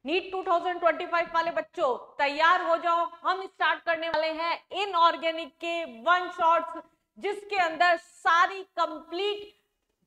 NEET 2025 वाले बच्चों तैयार हो जाओ, हम स्टार्ट करने वाले हैं इनऑर्गेनिक के वन शॉट्स, जिसके अंदर सारी कंप्लीट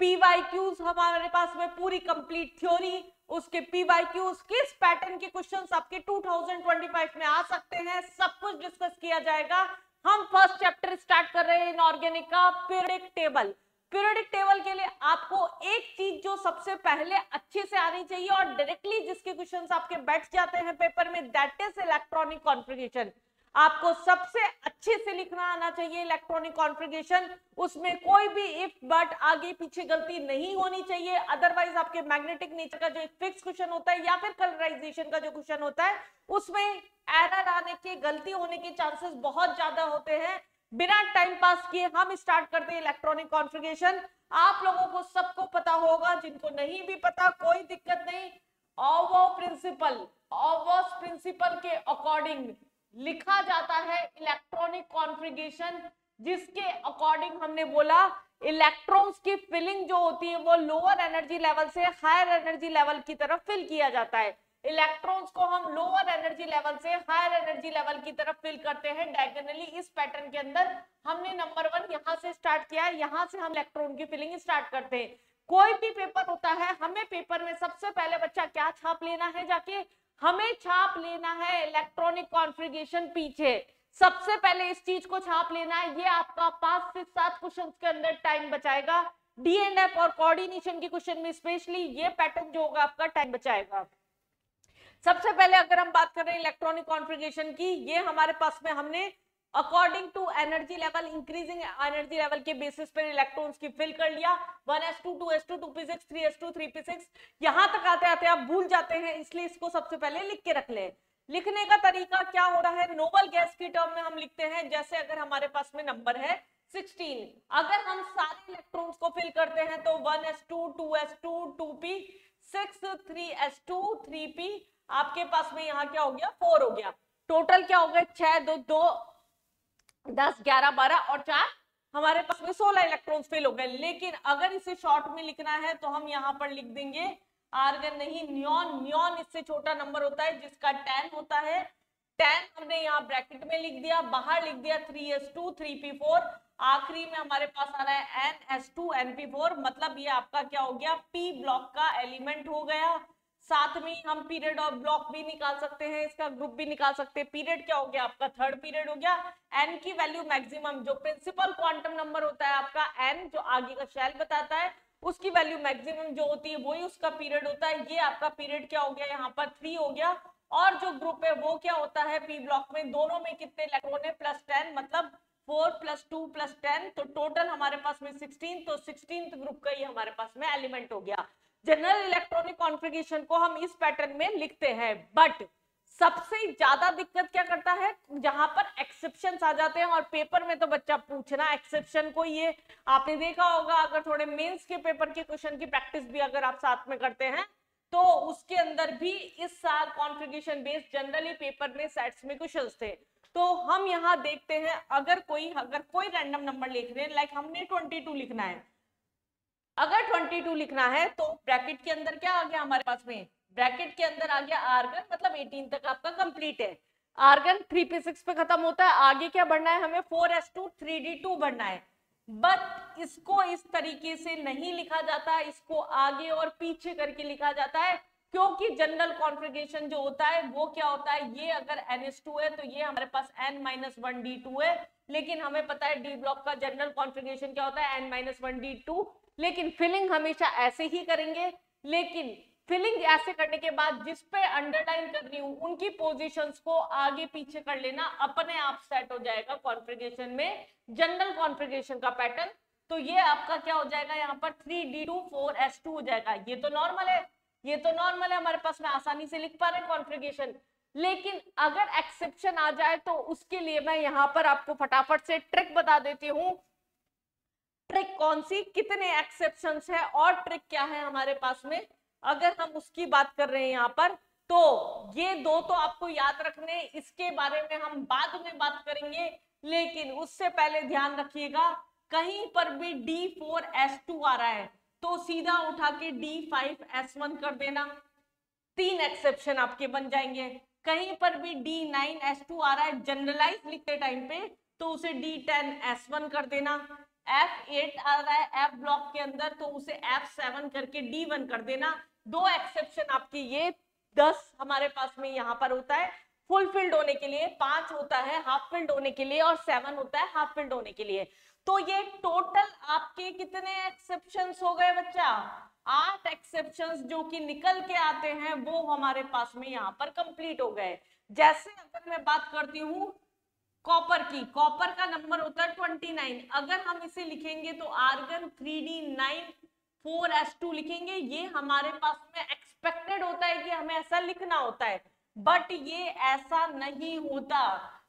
पीवाईक्यूज हमारे पास में, पूरी कंप्लीट थ्योरी, उसके पीवाईक्यूज, किस पैटर्न के क्वेश्चंस आपके 2025 में आ सकते हैं, सब कुछ डिस्कस किया जाएगा। हम फर्स्ट चैप्टर स्टार्ट कर रहे हैं इनऑर्गेनिक का, पीरियोडिक टेबल। पीरियोडिक टेबल के लिए आपको एक चीज जो सबसे पहले अच्छे से आनी चाहिए और डायरेक्टली जिसके क्वेश्चंस आपके बैठ जाते हैं पेपर में, दैट इज इलेक्ट्रॉनिक कॉन्फ़िगरेशन। आपको सबसे अच्छे से लिखना आना चाहिए इलेक्ट्रॉनिक कॉन्फ़िगरेशन, उसमें कोई भी इफ बट आगे पीछे गलती नहीं होनी चाहिए, अदरवाइज आपके मैग्नेटिक नेचर का जो फिक्स क्वेश्चन होता है या फिर कलराइजेशन का जो क्वेश्चन होता है उसमें एरर आने के, गलती होने के चांसेस बहुत ज्यादा होते हैं। बिना टाइम पास किए हम स्टार्ट करते हैं इलेक्ट्रॉनिक कॉन्फ़िगरेशन। आप लोगों को सबको पता होगा, जिनको नहीं भी पता कोई दिक्कत नहीं। ऑवर्स प्रिंसिपल के अकॉर्डिंग लिखा जाता है इलेक्ट्रॉनिक कॉन्फ़िगरेशन, जिसके अकॉर्डिंग हमने बोला इलेक्ट्रॉन्स की फिलिंग जो होती है वो लोअर एनर्जी लेवल से हायर एनर्जी लेवल की तरफ फिल किया जाता है। इलेक्ट्रॉन्स को हम लोअर एनर्जी लेवल से हायर एनर्जी लेवल की तरफ फिल करते हैं डायगोनली। इस पैटर्न के अंदर हमने नंबर 1 यहां से स्टार्ट किया है, यहां से हम इलेक्ट्रॉन की फिलिंग स्टार्ट करते हैं। कोई भी पेपर होता है, हमें पेपर में सबसे पहले बच्चा क्या छाप लेना है, जाके हमें छाप लेना है इलेक्ट्रॉनिक कॉन्फ़िगरेशन। पीछे सबसे पहले इस चीज को छाप लेना है, ये आपका 5 से 7 क्वेश्चंस के अंदर टाइम बचाएगा। डी एंड एफ और कोऑर्डिनेशन के क्वेश्चन में स्पेशली ये पैटर्न जो होगा आपका टाइम बचाएगा। सबसे पहले अगर हम बात करें इलेक्ट्रॉनिक कॉन्फ़िगरेशन की, ये हमारे पास में हमने according to energy level, increasing energy level के बेसिस पर इलेक्ट्रॉन्स की फिल कर लिया। 1s2 2s2 2p6 3s2 3p6, यहां तक आते आते आप भूल जाते हैं, इसलिए इसको सबसे पहले लिख के रख ले। लिखने का तरीका क्या हो रहा है, नोबल गैस की टर्म में हम लिखते हैं, जैसे अगर हमारे पास में नंबर है 16, अगर हम सारे इलेक्ट्रॉन्स को फिल करते हैं तो 1s2 2s2 2p6 3s2 3p, आपके पास में यहाँ क्या हो गया 4 हो गया। टोटल क्या हो गया 6 2 2 10 11 12 और 4, हमारे पास में 16 इलेक्ट्रॉन्स फिल हो गए। लेकिन अगर इसे शॉर्ट में लिखना है तो हम यहाँ पर लिख देंगे आर्गन नहीं, नियॉन। नियॉन इससे छोटा नंबर होता है जिसका 10 होता है। 10 हमने यहाँ ब्रैकेट में लिख दिया, बाहर लिख दिया 3s2 3p4, आखिरी में हमारे पास आ रहा है ns2 np4, मतलब ये आपका क्या हो गया p ब्लॉक का एलिमेंट हो गया। साथ में हम पीरियड और ब्लॉक भी निकाल सकते हैं, इसका ग्रुप भी निकाल सकते हैं। पीरियड क्या हो गया आपका थर्ड पीरियड हो गया। एन की वैल्यू मैक्सिमम, जो प्रिंसिपल क्वांटम नंबर होता है आपका एन, जो आगे का शेल बताता है, उसकी वैल्यू मैक्सिमम जो होती है वही उसका पीरियड होता है। ये आपका पीरियड क्या हो गया यहाँ पर 3 हो गया। और जो ग्रुप है वो क्या होता है पी ब्लॉक में, दोनों में कितने इलेक्ट्रॉन है +10, मतलब 4 + 2 + 10, तो टोटल हमारे पास में 16, तो 16th ग्रुप का ही हमारे पास में एलिमेंट हो गया। जनरल इलेक्ट्रॉनिक कॉन्फ़िगरेशन को हम इस पैटर्न में लिखते हैं। बट सबसे ज्यादा दिक्कत क्या करता है, जहां पर एक्सेप्शंस आ जाते हैं, और पेपर में तो बच्चा पूछना एक्सेप्शन को, ये आपने देखा होगा अगर थोड़े मेंस के पेपर के क्वेश्चन की प्रैक्टिस भी अगर आप साथ में करते हैं तो उसके अंदर भी इस साल कॉन्फ़िगरेशन बेस्ड जनरली पेपर में सेट्स में क्वेश्चंस थे। तो हम यहाँ देखते हैं, अगर कोई रैंडम नंबर लिख रहे हैं, लाइक हमने 22 लिखना है, अगर 22 लिखना है तो ब्रैकेट के अंदर क्या आ गया हमारे पास में, ब्रैकेट के अंदर आ गया आर्गन, मतलब 18 तक आपका कंप्लीट है। आर्गन 3p6 पे खत्म होता है, आगे क्या बढ़ना है हमें 4s2 3d2 बढ़ना है। बट इसको इस तरीके से नहीं लिखा जाता, इसको आगे और पीछे करके लिखा जाता है, क्योंकि जनरल कॉन्फ़िगरेशन जो होता है वो क्या होता है, ये अगर ns2 है तो ये हमारे पास n-1d2 है। लेकिन हमें पता है डी ब्लॉक का जनरल कॉन्फ़िगरेशन क्या होता है n-1d2, लेकिन फिलिंग हमेशा ऐसे ही करेंगे। लेकिन फिलिंग ऐसे करने के बाद जिस पे अंडरलाइन करनी हो उनकी पोजीशंस को आगे पीछे कर लेना, अपने आप सेट हो जाएगा कॉन्फ़िगरेशन में जनरल कॉन्फ़िगरेशन का पैटर्न। तो ये आपका क्या हो जाएगा यहाँ पर 3d2 4s2 हो जाएगा। ये तो नॉर्मल है, ये तो नॉर्मल है, हमारे पास में आसानी से लिख पा रहे हैं कॉन्फ़िगरेशन। लेकिन अगर एक्सेप्शन आ जाए तो उसके लिए मैं यहाँ पर आपको फटाफट से ट्रिक बता देती हूँ। ट्रिक कौन सी, कितने एक्सेप्शंस है और ट्रिक क्या है हमारे पास में, अगर हम उसकी बात कर रहे हैं यहाँ पर, तो ये दो तो आपको याद रखने, इसके बारे में हम बाद में बात करेंगे। लेकिन उससे पहले ध्यान रखिएगा, कहीं पर भी D4S2 आ रहा है तो सीधा उठा के D5S1 कर देना। 3 एक्सेप्शन आपके बन जाएंगे। कहीं पर भी D9S2 आ रहा है जनरलाइज लिखते टाइम पे तो उसे D10S1 कर देना। F8 आ रहा है F ब्लॉक के अंदर तो उसे F7 करके D1 कर देना। 2 एक्सेप्शन आपके ये 10 हमारे पास में यहाँ पर होता है फुलफिल्ड होने के लिए, 5 होता है हाफ फिल्ड होने के लिए और 7 होता है हाफ फिल्ड होने के लिए। तो ये टोटल आपके कितने एक्सेप्शंस हो गए बच्चा? 8 एक्सेप्शंस जो कि निकल के आते हैं वो हमारे पास में यहाँ पर कंप्लीट हो गए। जैसे अगर मैं बात करती हूँ कॉपर की, कॉपर का नंबर होता है 29। अगर हम इसे लिखेंगे तो आर्गन 3D9 4S2 लिखेंगे। ये हमारे पास में एक्सपेक्टेड होता है कि हमें ऐसा लिखना होता है, बट ये ऐसा नहीं होता।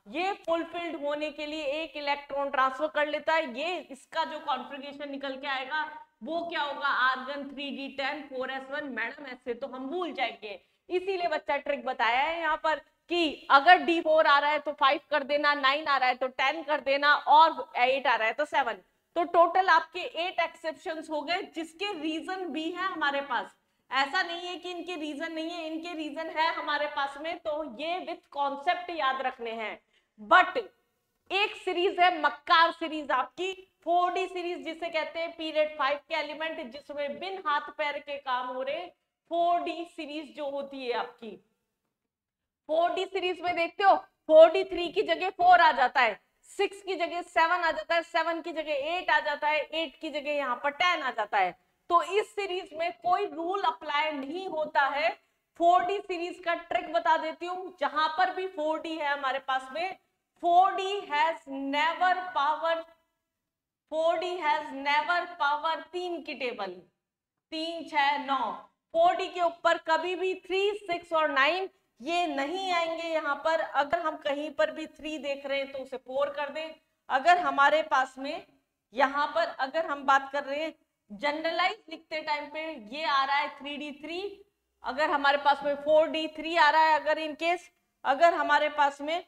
ये फुलफिल्ड होने के लिए एक इलेक्ट्रॉन ट्रांसफर कर लेता है। ये इसका जो कॉन्फ़िगरेशन निकल के आएगा वो क्या होगा? Argon 3D10 4S1। मैडम ऐसे तो हम भूल जाएंगे, इसीलिए बच्चा ट्रिक बताया है यहाँ पर कि अगर D4 आ रहा है तो 5 कर देना, 9 आ रहा है तो 10 कर देना और 8 आ रहा है तो 7। तो टोटल आपके 8 एक्सेप्शंस हो गए जिसके रीजन भी है हमारे पास। ऐसा नहीं है कि इनके रीजन नहीं है, इनके रीजन है हमारे पास में। तो ये विथ कॉन्सेप्ट याद रखने हैं। बट एक सीरीज है मक्कार सीरीज आपकी 4D सीरीज जिसे कहते हैं पीरियड 5 के एलिमेंट, जिसमें बिन हाथ पैर के काम हो रहे 4D सीरीज जो होती है आपकी। 4D सीरीज में देखते हो 4D 3 की जगह 4 आ जाता है, 6 की जगह 7 आ जाता है, 7 की जगह 8 आ जाता है, 8 की जगह यहाँ पर 10 आ जाता है। तो इस सीरीज में कोई रूल अप्लाई नहीं होता है। 4D सीरीज का ट्रिक बता देती हूँ। जहां पर भी 4D है हमारे पास में 4D हैज नेवर पावर 3 की टेबल 3 6 9। 4D के ऊपर कभी भी 3 6 और 9 ये नहीं आएंगे यहाँ पर। अगर हम कहीं पर भी 3 देख रहे हैं तो उसे 4 कर दें। अगर हमारे पास में यहाँ पर अगर हम बात कर रहे हैं जनरलाइज लिखते टाइम पे ये आ रहा है 3D3, अगर हमारे पास में 4D3 आ रहा है, अगर इन केस अगर हमारे पास में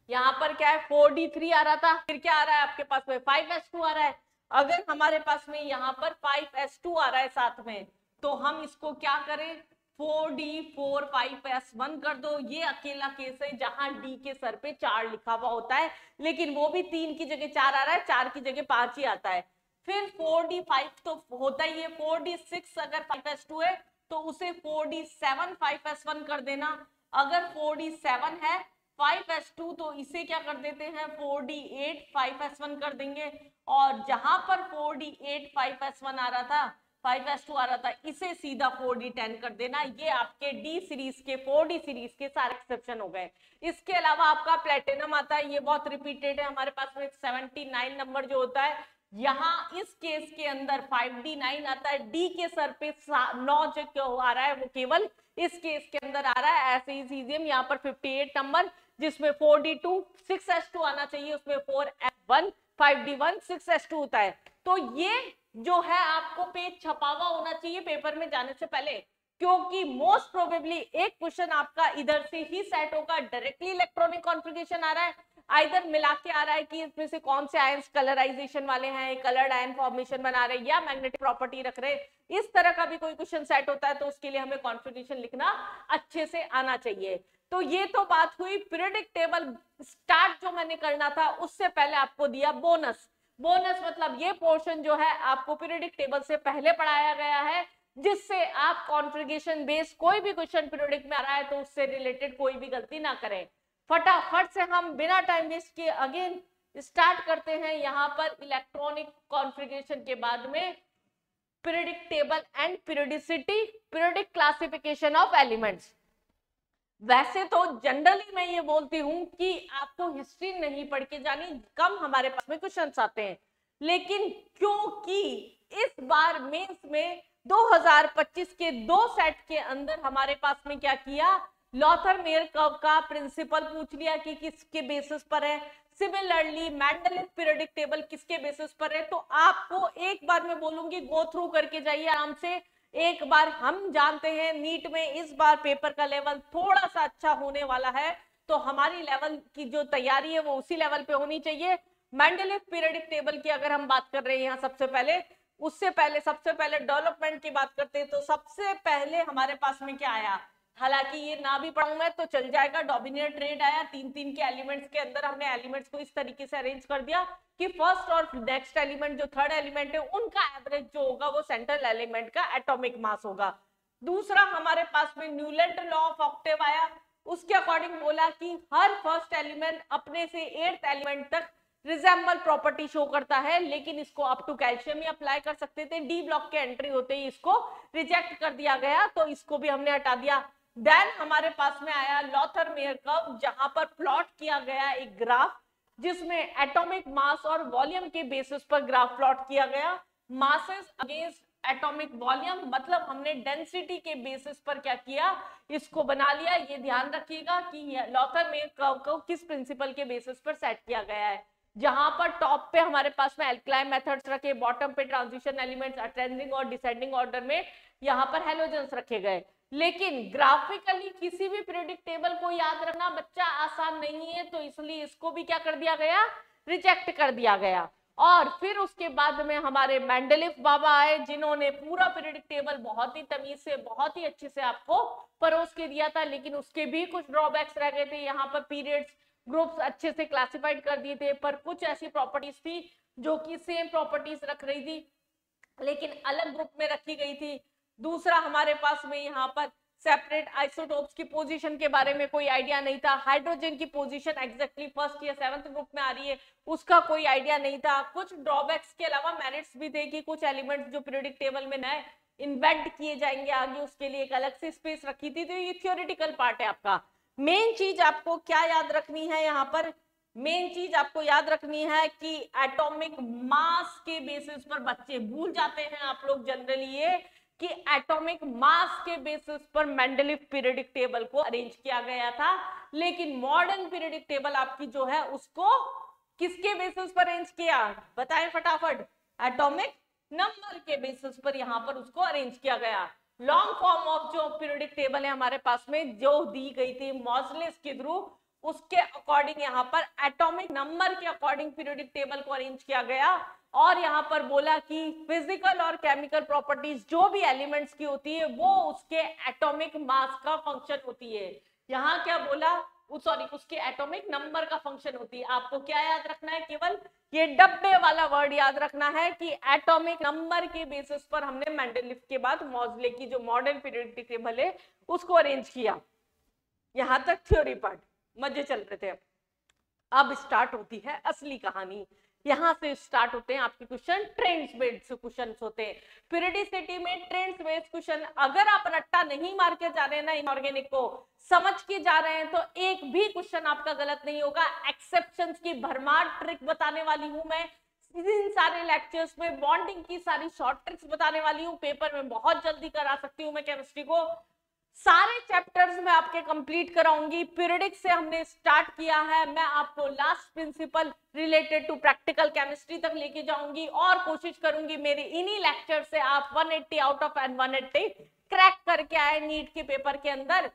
यहाँ पर क्या है 4D3 आ रहा था, फिर क्या आ रहा है आपके पास में 5S2 आ रहा है। अगर हमारे पास में यहाँ पर 5S2 आ रहा है साथ में तो हम इसको क्या करें 4D4 5S1 कर दो। ये अकेला केस है जहां D के सर पे 4 लिखा हुआ होता है, लेकिन वो भी 3 की जगह 4 आ रहा है, 4 की जगह 5 ही आता है। फिर 4D5 तो होता ही है, 4D6 अगर 5S2 है तो उसे 4D7 5S1 कर देना। अगर 4D7 है 5S2 तो इसे क्या कर देते हैं 4D8 5S1 कर देंगे। और जहां पर 4D8 5S1 आ रहा था 5S2 आ रहा था इसे सीधा 4D10 कर देना। ये आपके D सीरीज के 4D सीरीज के सारे एक्सेप्शन हो गए। इसके अलावा आपका प्लेटिनम आता है, ये बहुत रिपीटेड है हमारे पास में 79 नंबर जो होता है। यहाँ इस केस के अंदर 5D9 आता है, D के सर पे 9 जो क्यों आ रहा है वो केवल इस केस के अंदर आ रहा है। ऐसे ही सीजियम यहाँ पर 58 नंबर जिसमें 4D2 6S2 आना चाहिए, उसमें 4F1 5D1 6S2 होता है। तो ये जो है आपको पेज छपा हुआ होना चाहिए पेपर में जाने से पहले, क्योंकि मोस्ट प्रोबेबली एक क्वेश्चन आपका इधर से ही सेट होगा। डायरेक्टली इलेक्ट्रॉनिक कॉन्फ़िगरेशन आ रहा है, आइदर मिला के आ रहा है कि इसमें से कौन से आयंस कलराइजेशन वाले हैं, कलर्ड आयन फॉर्मेशन बना रहे हैं या मैग्नेटिक प्रॉपर्टी रख रहे हैं। इस तरह का भी कोई क्वेश्चन सेट होता है तो उसके लिए हमें कॉन्फ़िगरेशन लिखना अच्छे से आना चाहिए। तो ये तो बात हुई पीरियोडिक टेबल स्टार्ट जो मैंने करना था उससे पहले आपको दिया बोनस। बोनस मतलब ये पोर्शन जो है आपको पीरियोडिक टेबल से पहले पढ़ाया गया है, जिससे आप कॉन्फ़िगरेशन बेस्ड कोई भी क्वेश्चन पीरियोडिक में आ रहा है तो उससे रिलेटेड कोई भी गलती ना करें। फटाफट से हम बिना टाइम वेस्ट किए अगेन स्टार्ट करते हैं। यहाँ पर इलेक्ट्रॉनिक कॉन्फ़िगरेशन के बाद में periodic table and periodicity, periodic classification of elements. वैसे तो जनरली मैं ये बोलती हूँ कि आपको हिस्ट्री नहीं पढ़ के जानी, कम हमारे पास में क्वेश्चंस आते हैं, लेकिन क्योंकि इस बार मेंस में 2025 के 2 सेट के अंदर हमारे पास में क्या किया, लॉथर मेयर कर्व का प्रिंसिपल पूछ लिया कि किसके बेसिस पर है, सिमिलरली मेंडलियन पीरियोडिक टेबल किसके बेसिस पर है। तो आपको एक बार मैं बोलूंगी गो थ्रू करके जाइए आराम से। एक बार हम जानते हैं नीट में इस बार पेपर का लेवल थोड़ा सा अच्छा होने वाला है, तो हमारी लेवल की जो तैयारी है वो उसी लेवल पे होनी चाहिए। मेंडलीव पीरियोडिक टेबल की अगर हम बात कर रहे हैं यहाँ सबसे पहले उससे पहले सबसे पहले डेवलपमेंट की बात करते हैं तो सबसे पहले हमारे पास में क्या आया, हालांकि ये ना भी पढ़ूं मैं तो चल जाएगा, डोमिनेट ट्रेड आया। तीन तीन के एलिमेंट्स के अंदर हमने एलिमेंट्स को इस तरीके से अरेंज कर दिया कि फर्स्ट और नेक्स्ट एलिमेंट जो थर्ड एलिमेंट है उनका एवरेज जो होगा वो सेंट्रल एलिमेंट का एटॉमिक मास होगा। दूसरा हमारे पास में न्यूलैंड लॉ ऑफ ऑक्टेव आया, उसके अकॉर्डिंग बोला कि हर फर्स्ट एलिमेंट अपने से एट्थ एलिमेंट तक रिजेंबल प्रॉपर्टी शो करता है, लेकिन इसको अप टू कैल्शियम ही अप्लाई कर सकते थे। डी ब्लॉक के एंट्री होते ही इसको रिजेक्ट कर दिया गया, तो इसको भी हमने हटा दिया। देन हमारे पास में आया लॉथर-मेयर कर्व, जहां पर प्लॉट किया गया एक ग्राफ जिसमें एटॉमिक मास और वॉल्यूम के बेसिस पर ग्राफ प्लॉट किया गया। मासेस अगेंस्ट एटॉमिक वॉल्यूम, मतलब हमने डेंसिटी के बेसिस पर क्या किया, इसको बना लिया। ये ध्यान रखिएगा कि लॉथर-मेयर कर्व को किस प्रिंसिपल के बेसिस पर सेट किया गया है, जहां पर टॉप पे हमारे पास में एल्कलाइन मेथड्स रखे, बॉटम पे ट्रांजिशन एलिमेंट्स असेंडिंग और डिसेंडिंग ऑर्डर में यहाँ पर हैलोजेंस रखे गए। लेकिन ग्राफिकली किसी भी पीरियोडिक टेबल को याद रखना बच्चा आसान नहीं है, तो इसलिए इसको भी क्या कर दिया गया, रिजेक्ट कर दिया गया। और फिर उसके बाद में हमारे मेंडलीफ बाबा आए, जिन्होंने पूरा पीरियोडिक टेबल बहुत ही तमीज से बहुत ही अच्छे से आपको परोस के दिया था, लेकिन उसके भी कुछ ड्रॉबैक्स रह गए थे। यहाँ पर पीरियड्स ग्रुप्स अच्छे से क्लासिफाइड कर दिए थे, पर कुछ ऐसी प्रॉपर्टीज थी जो कि सेम प्रॉपर्टीज रख रही थी लेकिन अलग ग्रुप में रखी गई थी। दूसरा हमारे पास में यहाँ पर सेपरेट आइसोटोप्स की पोजीशन के बारे में कोई आइडिया नहीं था। हाइड्रोजन की पोजीशन एग्जैक्टली फर्स्ट या सेवंथ ग्रुप में आ रही है, उसका कोई आइडिया नहीं था। कुछ ड्रॉबैक्स के अलावा मेरिट्स भी थे कि कुछ एलिमेंट्स जो पीरियोडिक टेबल में नए इन्वेंट किए जाएंगे आगे, उसके लिए एक अलग से स्पेस रखी थी। तो ये थियोरेटिकल पार्ट है आपका। मेन चीज आपको क्या याद रखनी है, यहाँ पर मेन चीज आपको याद रखनी है कि एटॉमिक मास के बेसिस पर बच्चे भूल जाते हैं आप लोग जनरली ये कि एटॉमिक मास के बेसिस पर मेंडलीफ पीरियोडिक टेबल को अरेंज किया गया था, लेकिन मॉडर्न पीरियोडिक टेबल आपकी जो है उसको किसके बेसिस पर अरेंज किया, बताएं फटाफट, एटॉमिक नंबर के बेसिस पर यहां पर उसको अरेंज किया गया। लॉन्ग फॉर्म ऑफ जो पीरियोडिक टेबल है हमारे पास में जो दी गई थी मॉजलेस के थ्रू, उसके अकॉर्डिंग यहाँ पर एटॉमिक नंबर के अकॉर्डिंग पीरियोडिक टेबल को अरेंज किया गया। और यहाँ पर बोला कि फिजिकल और केमिकल प्रॉपर्टीज जो भी एलिमेंट्स की होती है वो उसके एटॉमिक मास का फंक्शन होती है। यहाँ क्या बोला, सॉरी, उसके एटॉमिक नंबर का फंक्शन होती है। आपको क्या याद रखना है, केवल ये डब्बे वाला वर्ड याद रखना है कि एटॉमिक नंबर के बेसिस पर हमने मेंडलीफ के बाद मॉजले की जो मॉडर्न पीरियोडिक टेबल है उसको अरेंज किया। यहां तक थ्योरी पार्ट मजे चल रहे थे। अब स्टार्ट होती है असली कहानी। यहां से स्टार्ट होते हैं आपके क्वेश्चन, ट्रेंड्स बेस्ड क्वेश्चन होते हैं पीरियोडिसिटी में। ट्रेंड्स बेस्ड क्वेश्चन अगर आप रट्टा नहीं मार के जा रहे हैं ना, इनऑर्गेनिक को समझ के जा रहे हैं, तो एक भी क्वेश्चन आपका गलत नहीं होगा। एक्सेप्शंस की भरमार ट्रिक बताने वाली हूं मैं इन सारे लेक्चर्स में। बॉन्डिंग की सारी शॉर्ट ट्रिक्स बताने वाली हूँ, पेपर में बहुत जल्दी करा सकती हूँ मैं केमिस्ट्री को। सारे चैप्टर्स में आपके कंप्लीट कराऊंगी। पीरियोडिक से हमने स्टार्ट किया है, मैं आपको last principle related to practical chemistry तक लेके जाऊंगी और कोशिश करूंगी मेरे इन्हीं लेक्चर से आप 180 आउट ऑफ 180 क्रैक करके आए नीट के पेपर के अंदर।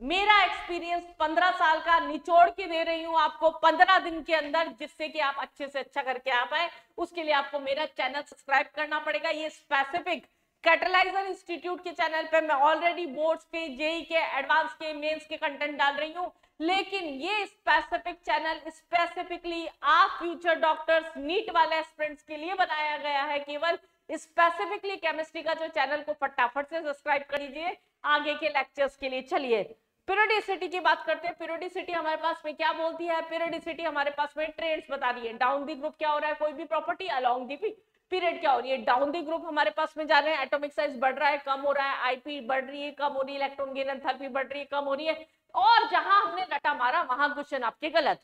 मेरा एक्सपीरियंस 15 साल का निचोड़ के दे रही हूं आपको 15 दिन के अंदर, जिससे कि आप अच्छे से अच्छा करके आ पाए। उसके लिए आपको मेरा चैनल सब्सक्राइब करना पड़ेगा। ये स्पेसिफिक कैटलाइजर इंस्टीट्यूट के चैनल पे मैं ऑलरेडी बोर्ड्स के, जेई के, एडवांस के, मेंस के कंटेंट डाल रही हूँ, लेकिन ये स्पेसिफिक चैनल स्पेसिफिकली आप फ्यूचर डॉक्टर्स, नीट वाले एस्पिरेंट्स के लिए बनाया गया है। केवल स्पेसिफिकली केमिस्ट्री का जो चैनल को फटाफट से सब्सक्राइब कर लीजिए आगे के लेक्चर्स के लिए। चलिए पीरियोडिसिटी की बात करते हैं। पीरियोडिसिटी हमारे पास में क्या बोलती है, पीरियोडिसिटी हमारे पास में ट्रेंड्स बता रही है। डाउन दी ग्रुप क्या हो रहा है, कोई भी प्रॉपर्टी, अलोंग दी पीरियड क्या हो रही है। डाउन दी ग्रुप हमारे पास में जा रहे हैं, एटॉमिक साइज बढ़ रहा है, कम हो रहा है, आईपी बढ़ रही है, कम हो रही है, इलेक्ट्रॉन गेन एंथैल्पी बढ़ रही है, कम हो रही है। और जहां हमने रटा मारा वहां क्वेश्चन आपके गलत,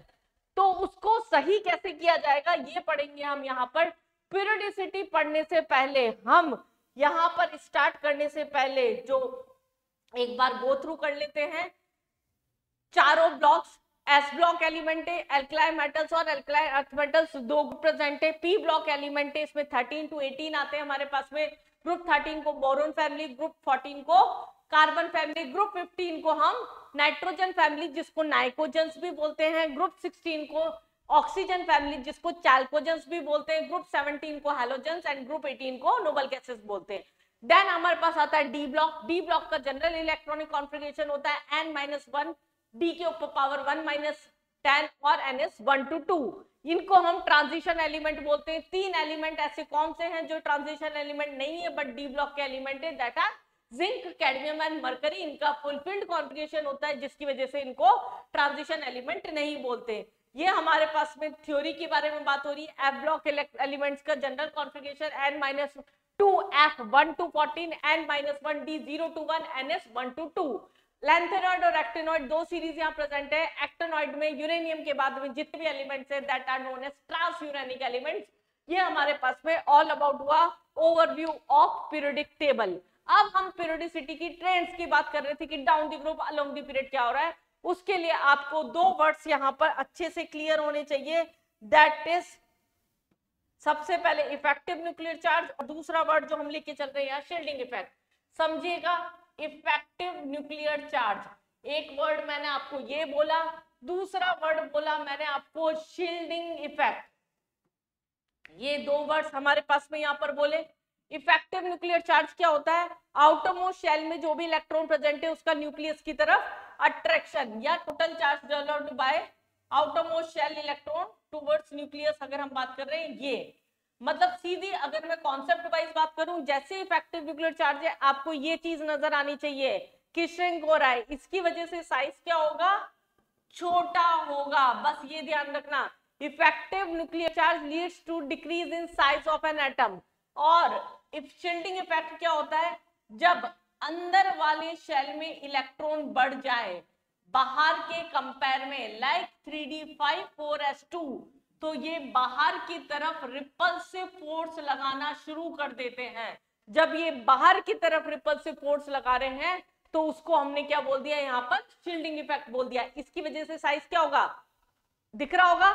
तो उसको सही कैसे किया जाएगा ये पढ़ेंगे हम। यहाँ पर पीरियोडिसिटी पढ़ने से पहले, हम यहाँ पर स्टार्ट करने से पहले जो एक बार गो थ्रू कर लेते हैं चारों ब्लॉक्स। एस ब्लॉक एलिमेंट है, एल्कलाइन मेटल्स और एल्कलाइन अर्थ मेटल्स दो ग्रुप प्रेजेंट है। पी ब्लॉक एलिमेंट है, इसमें 13 to 18 आते हैं हमारे पास में। ग्रुप 13 को बोरोन फैमिली, ग्रुप 14 को कार्बन फैमिली, ग्रुप 15 को हम नाइट्रोजन फैमिली जिसको नाइट्रोजन्स भी बोलते हैं, ग्रुप 16 को ऑक्सीजन फैमिली जिसको चैल्कोजेंस भी बोलते हैं, ग्रुप 17 को हैलोजेंस एंड ग्रुप 18 को नोबल गैसेस बोलते हैं। देन हमारे पास आता है डी ब्लॉक। डी ब्लॉक का जनरल इलेक्ट्रॉनिक कॉन्फ़िगरेशन होता है n-1, डी के ऊपर पावर 1-10 और ns 1 to 2। इनको हम ट्रांजिशन एलिमेंट बोलते हैं। 3 एलिमेंट ऐसे कौन से हैं जो ट्रांजिशन एलिमेंट नहीं है बट डी ब्लॉक के एलिमेंट है, that are zinc, cadmium and mercury. इनका फुलफिल्ड कॉन्फ़िगरेशन होता है जिसकी वजह से इनको ट्रांजिशन एलिमेंट नहीं बोलते। ये हमारे पास में थ्योरी के बारे में बात हो रही है। एफ ब्लॉक एलिमेंट्स का general configuration n-2 f1 to 14 n-1 d0 to 1 ns 1 to 2। Lanthanoid और एक्टिनॉइड दो सीरीज यहाँ प्रेजेंट है। एक्टिनॉइड में यूरेनियम के बाद में जितने भी एलिमेंट्स हैं that are known as transuranic elements. ये हमारे पास में ऑल अबाउट हुआ ओवरव्यू ऑफ पीरियोडिक टेबल। अब हम पीरियोडिसिटी की ट्रेंड्स की बात कर रहे थे कि down the group along the period क्या हो रहा है। उसके लिए आपको दो वर्ड्स यहाँ पर अच्छे से क्लियर होने चाहिए, दैट इज सबसे पहले इफेक्टिव न्यूक्लियर चार्ज और दूसरा वर्ड जो हम लेके चल रहे हैं शील्डिंग इफेक्ट। समझिएगा, इफेक्टिव न्यूक्लियर चार्ज एक वर्ड मैंने आपको ये बोला, दूसरा वर्ड बोला मैंने आपको शील्डिंग इफेक्ट। ये दो वर्ड्स हमारे पास में यहाँ पर बोले। इफेक्टिव न्यूक्लियर चार्ज क्या होता है? आउटर मोस्ट शेल में जो भी इलेक्ट्रॉन प्रेजेंट है उसका न्यूक्लियस की तरफ अट्रैक्शन या total charge developed by outermost shell electron towards nucleus. अगर हम बात कर रहे हैं ये मतलब सीधी अगर मैं कॉन्सेप्ट वाइज बात करूं, जैसे इफेक्टिव न्यूक्लियर चार्ज है आपको ये चीज नजर आनी चाहिए कि श्रिंक हो रहा है, इसकी वजह से साइज क्या होगा? छोटा होगा। बस ये ध्यान रखना, effective nuclear charge leads to decrease in size of an atom. और शील्डिंग इफेक्ट क्या होता है? जब अंदर वाले शेल में इलेक्ट्रॉन बढ़ जाए बाहर के कंपेयर में, लाइक 3d5 4s2, तो ये बाहर की तरफ रिपल्सिव फोर्स लगाना शुरू कर देते हैं। जब ये बाहर की तरफ रिपल्सिव फोर्स लगा रहे हैं तो उसको हमने क्या बोल दिया यहाँ पर? शील्डिंग इफेक्ट बोल दिया। इसकी वजह से साइज क्या होगा? दिख रहा होगा,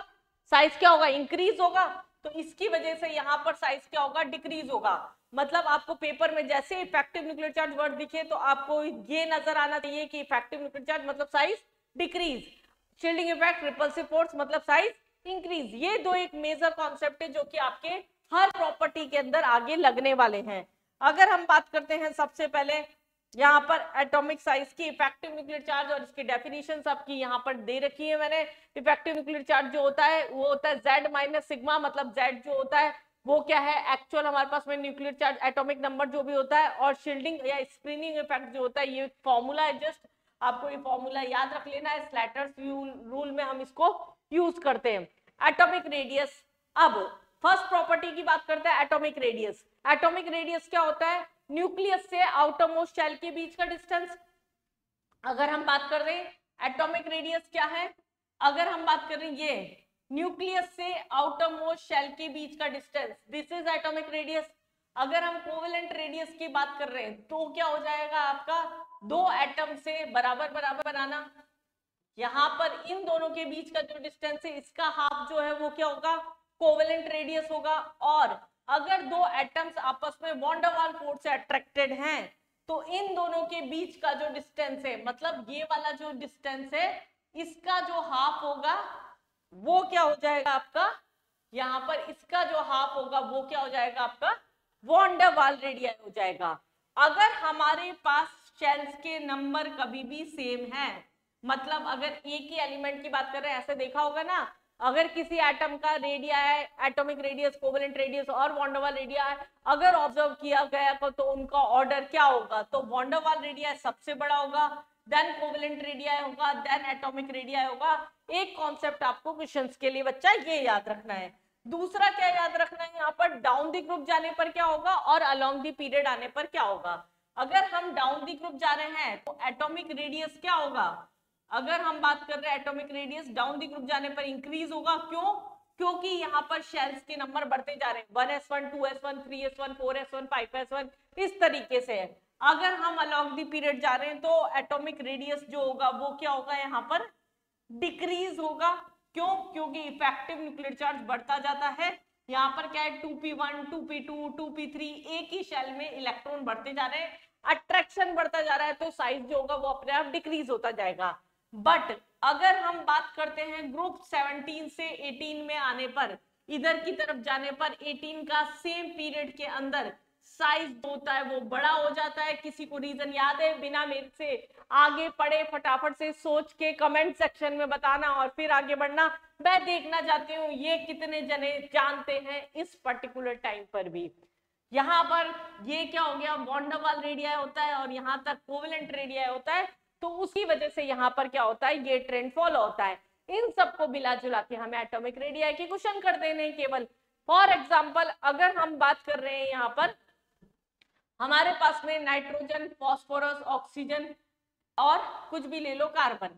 साइज क्या होगा? इंक्रीज होगा। तो इसकी वजह से यहाँ पर साइज क्या होगा? डिक्रीज होगा। मतलब आपको पेपर में जैसे इफेक्टिव न्यूक्लियर चार्ज वर्ड दिखे तो आपको ये नजर आना चाहिए कि इफेक्टिव न्यूक्लियर चार्ज मतलब size decrease, shielding effect repulsive force मतलब साइज इंक्रीज। ये दो एक मेजर कॉन्सेप्ट है जो कि आपके हर प्रॉपर्टी के अंदर आगे लगने वाले हैं। अगर हम बात करते हैं सबसे पहले यहाँ पर एटॉमिक साइज की, इफेक्टिव न्यूक्लियर चार्ज और इसकी डेफिनेशन आपकी यहाँ पर दे रखी है मैंने। इफेक्टिव न्यूक्लियर चार्ज जो होता है वो होता है Z माइनस सिग्मा, मतलब Z जो होता है वो क्या है? एक्चुअल हमारे पास में न्यूक्लियर चार्ज एटॉमिक नंबर जो भी होता है, और शील्डिंग या स्क्रीनिंग इफेक्ट जो होता है ये फॉर्मूला है, जस्ट आपको ये फॉर्मूला याद रख लेना है। स्लैटर्स रूल में हम इसको यूज करते हैं। एटॉमिक रेडियस, अब फर्स्ट प्रॉपर्टी की बात करते हैं एटॉमिक रेडियस। एटॉमिक रेडियस क्या होता है? न्यूक्लियस से आउटर मोस्ट शेल के बीच का डिस्टेंस। अगर हम बात कर रहे हैं एटॉमिक रेडियस क्या है, अगर हम बात कर रहे हैं ये न्यूक्लियस से आउटर मोस्ट शेल के बीच का distance, this is atomic radius. अगर हम कोवेलेंट रेडियस की बात कर रहे हैं तो क्या हो जाएगा आपका? दो एटम से बराबर बराबर बनाना, यहाँ पर इन दोनों के बीच का जो डिस्टेंस है इसका हाफ जो है वो क्या होगा? कोवेलेंट रेडियस होगा। और अगर दो एटम्स आपस में वॉन डर वाल फोर्स से अट्रैक्टेड हैं तो इन दोनों के बीच का जो डिस्टेंस है, मतलब ये वाला जो डिस्टेंस है इसका जो हाफ होगा वो क्या हो जाएगा आपका? यहाँ पर इसका जो हाफ होगा वो क्या हो जाएगा आपका? वॉन डर वाल रेडियस हो जाएगा। अगर हमारे पास शेल्स के नंबर कभी भी सेम है, मतलब अगर एक ही एलिमेंट की बात कर रहे हैं, ऐसे देखा होगा ना, अगर किसी एटम का रेडिया है, एटॉमिक रेडियस, कोवेलेंट रेडियस और वॉन डर वाल रेडिया है, अगर ऑब्जर्व किया गया तो उनका ऑर्डर क्या होगा? तो वॉन डर वाल रेडिया सबसे बड़ा होगा, देन कोवेलेंट रेडिया होगा, देन एटॉमिक रेडिया होगा। एक कॉन्सेप्ट आपको क्वेश्चंस के लिए बच्चा ये याद रखना है। दूसरा क्या याद रखना है यहाँ पर? डाउन द ग्रुप जाने पर क्या होगा और अलोंग द पीरियड आने पर क्या होगा। अगर हम डाउन द ग्रुप जा रहे हैं तो एटॉमिक रेडियस क्या होगा? अगर हम बात कर रहे हैं atomic radius down the group जाने पर इंक्रीज होगा। क्यों? क्योंकि यहाँ पर शेल्स के नंबर बढ़ते जा रहे हैं, 1s1 2s1 3s1 4s1 5s1 इस तरीके से। अगर हम अलोंग द पीरियड जा रहे हैं तो एटॉमिक रेडियस जो होगा वो क्या होगा? यहाँ पर डिक्रीज होगा। क्यों? क्योंकि इफेक्टिव न्यूक्लियर चार्ज बढ़ता जाता है। यहाँ पर क्या है? 2p1 2p2 2p3 एक ही शेल में इलेक्ट्रॉन बढ़ते जा रहे हैं, अट्रैक्शन बढ़ता जा रहा है तो साइज जो होगा वो अपने आप डिक्रीज होता जाएगा। बट अगर हम बात करते हैं ग्रुप 17 से 18 में आने पर, इधर की तरफ जाने पर 18 का सेम पीरियड के अंदर साइज होता है वो बड़ा हो जाता है। किसी को रीजन याद है? बिना मेरे से आगे पढ़े फटाफट से सोच के कमेंट सेक्शन में बताना और फिर आगे बढ़ना। मैं देखना चाहती हूँ ये कितने जने जानते हैं इस पर्टिकुलर टाइम पर भी। यहाँ पर ये क्या हो गया, वॉन डर वाल रेडियाई होता है और यहाँ तक कोवेलेंट रेडियाई होता है, तो उसकी वजह से यहाँ पर क्या होता है, ये ट्रेंड फॉलो होता है। इन सबको मिला जुला के हमें एटॉमिक रेडियाई के क्वेश्चन कर देने केवल। फॉर एग्जाम्पल अगर हम बात कर रहे हैं यहाँ पर हमारे पास में नाइट्रोजन, फॉस्फोरस, ऑक्सीजन और कुछ भी ले लो कार्बन,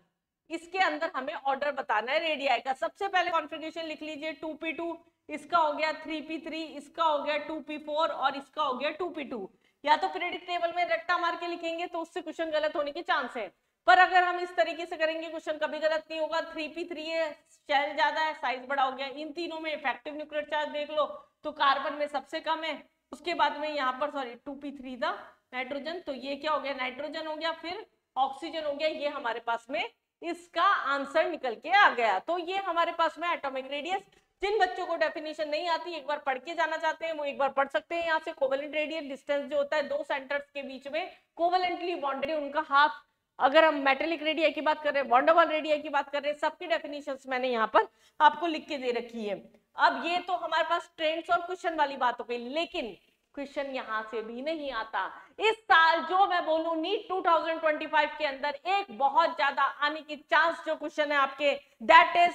इसके अंदर हमें ऑर्डर बताना है रेडियाई का। सबसे पहले कॉन्फ़िगरेशन लिख लीजिए 2p2, इसका हो गया 3p3, इसका हो गया 2p4 और इसका हो गया 2p2। या तो पीरियडिक टेबल में रट्टा मार के लिखेंगे तो उससे क्वेश्चन गलत होने के चांस है, पर अगर हम इस तरीके से करेंगे क्वेश्चन कभी गलत नहीं होगा। 3p3 है, शेल ज्यादा है, साइज बड़ा हो गया। इन तीनों में इफेक्टिव न्यूक्लियर चार्ज देख लो तो कार्बन में सबसे कम है, उसके बाद में यहाँ पर सॉरी 2p3 था नाइट्रोजन, तो ये क्या हो गया, नाइट्रोजन हो गया, फिर ऑक्सीजन हो गया। ये हमारे पास में इसका आंसर निकल के आ गया। तो ये हमारे पास में एटॉमिक रेडियस। जिन बच्चों को डेफिनेशन नहीं आती, एक बार पढ़ के जाना चाहते हैं, वो एक बार पढ़ सकते हैं यहाँ से। कोवेलेंट रेडियल डिस्टेंस जो होता है दो सेंटर्स के बीच में कोवेलेंटली बॉन्डेड, उनका हाफ। अगर हम मेटेलिक रेडियाई की बात कर रहे हैं, वॉन डर वाल रेडियाई की बात कर रहे हैं, सबकी डेफिनेशंस मैंने यहाँ पर आपको लिख के दे रखी है। अब ये तो हमारे पास ट्रेंड्स और क्वेश्चन वाली बात हो गई, लेकिन क्वेश्चन यहां से भी नहीं आता। इस साल जो मैं बोलूं नीट 2025 के अंदर एक बहुत ज्यादा आने की चांस जो क्वेश्चन है आपके, that is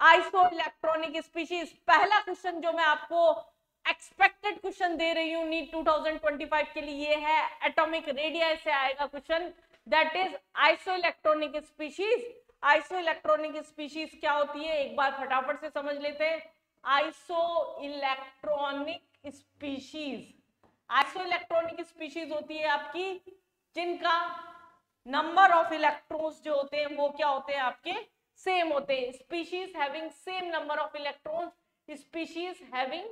iso electronic species. पहला क्वेश्चन जो मैं आपको एक्सपेक्टेड क्वेश्चन दे रही हूं नीट 2025 के लिए है एटॉमिक रेडियाई से आएगा question, that is iso electronic species. Iso electronic species क्या होती है एक बार फटाफट से समझ लेते हैं। Iso electronic species, iso electronic species होती है आपकी जिनका नंबर ऑफ इलेक्ट्रॉन्स जो होते हैं वो क्या होते हैं आपके, सेम होते हैं। Species having same number of electrons, species having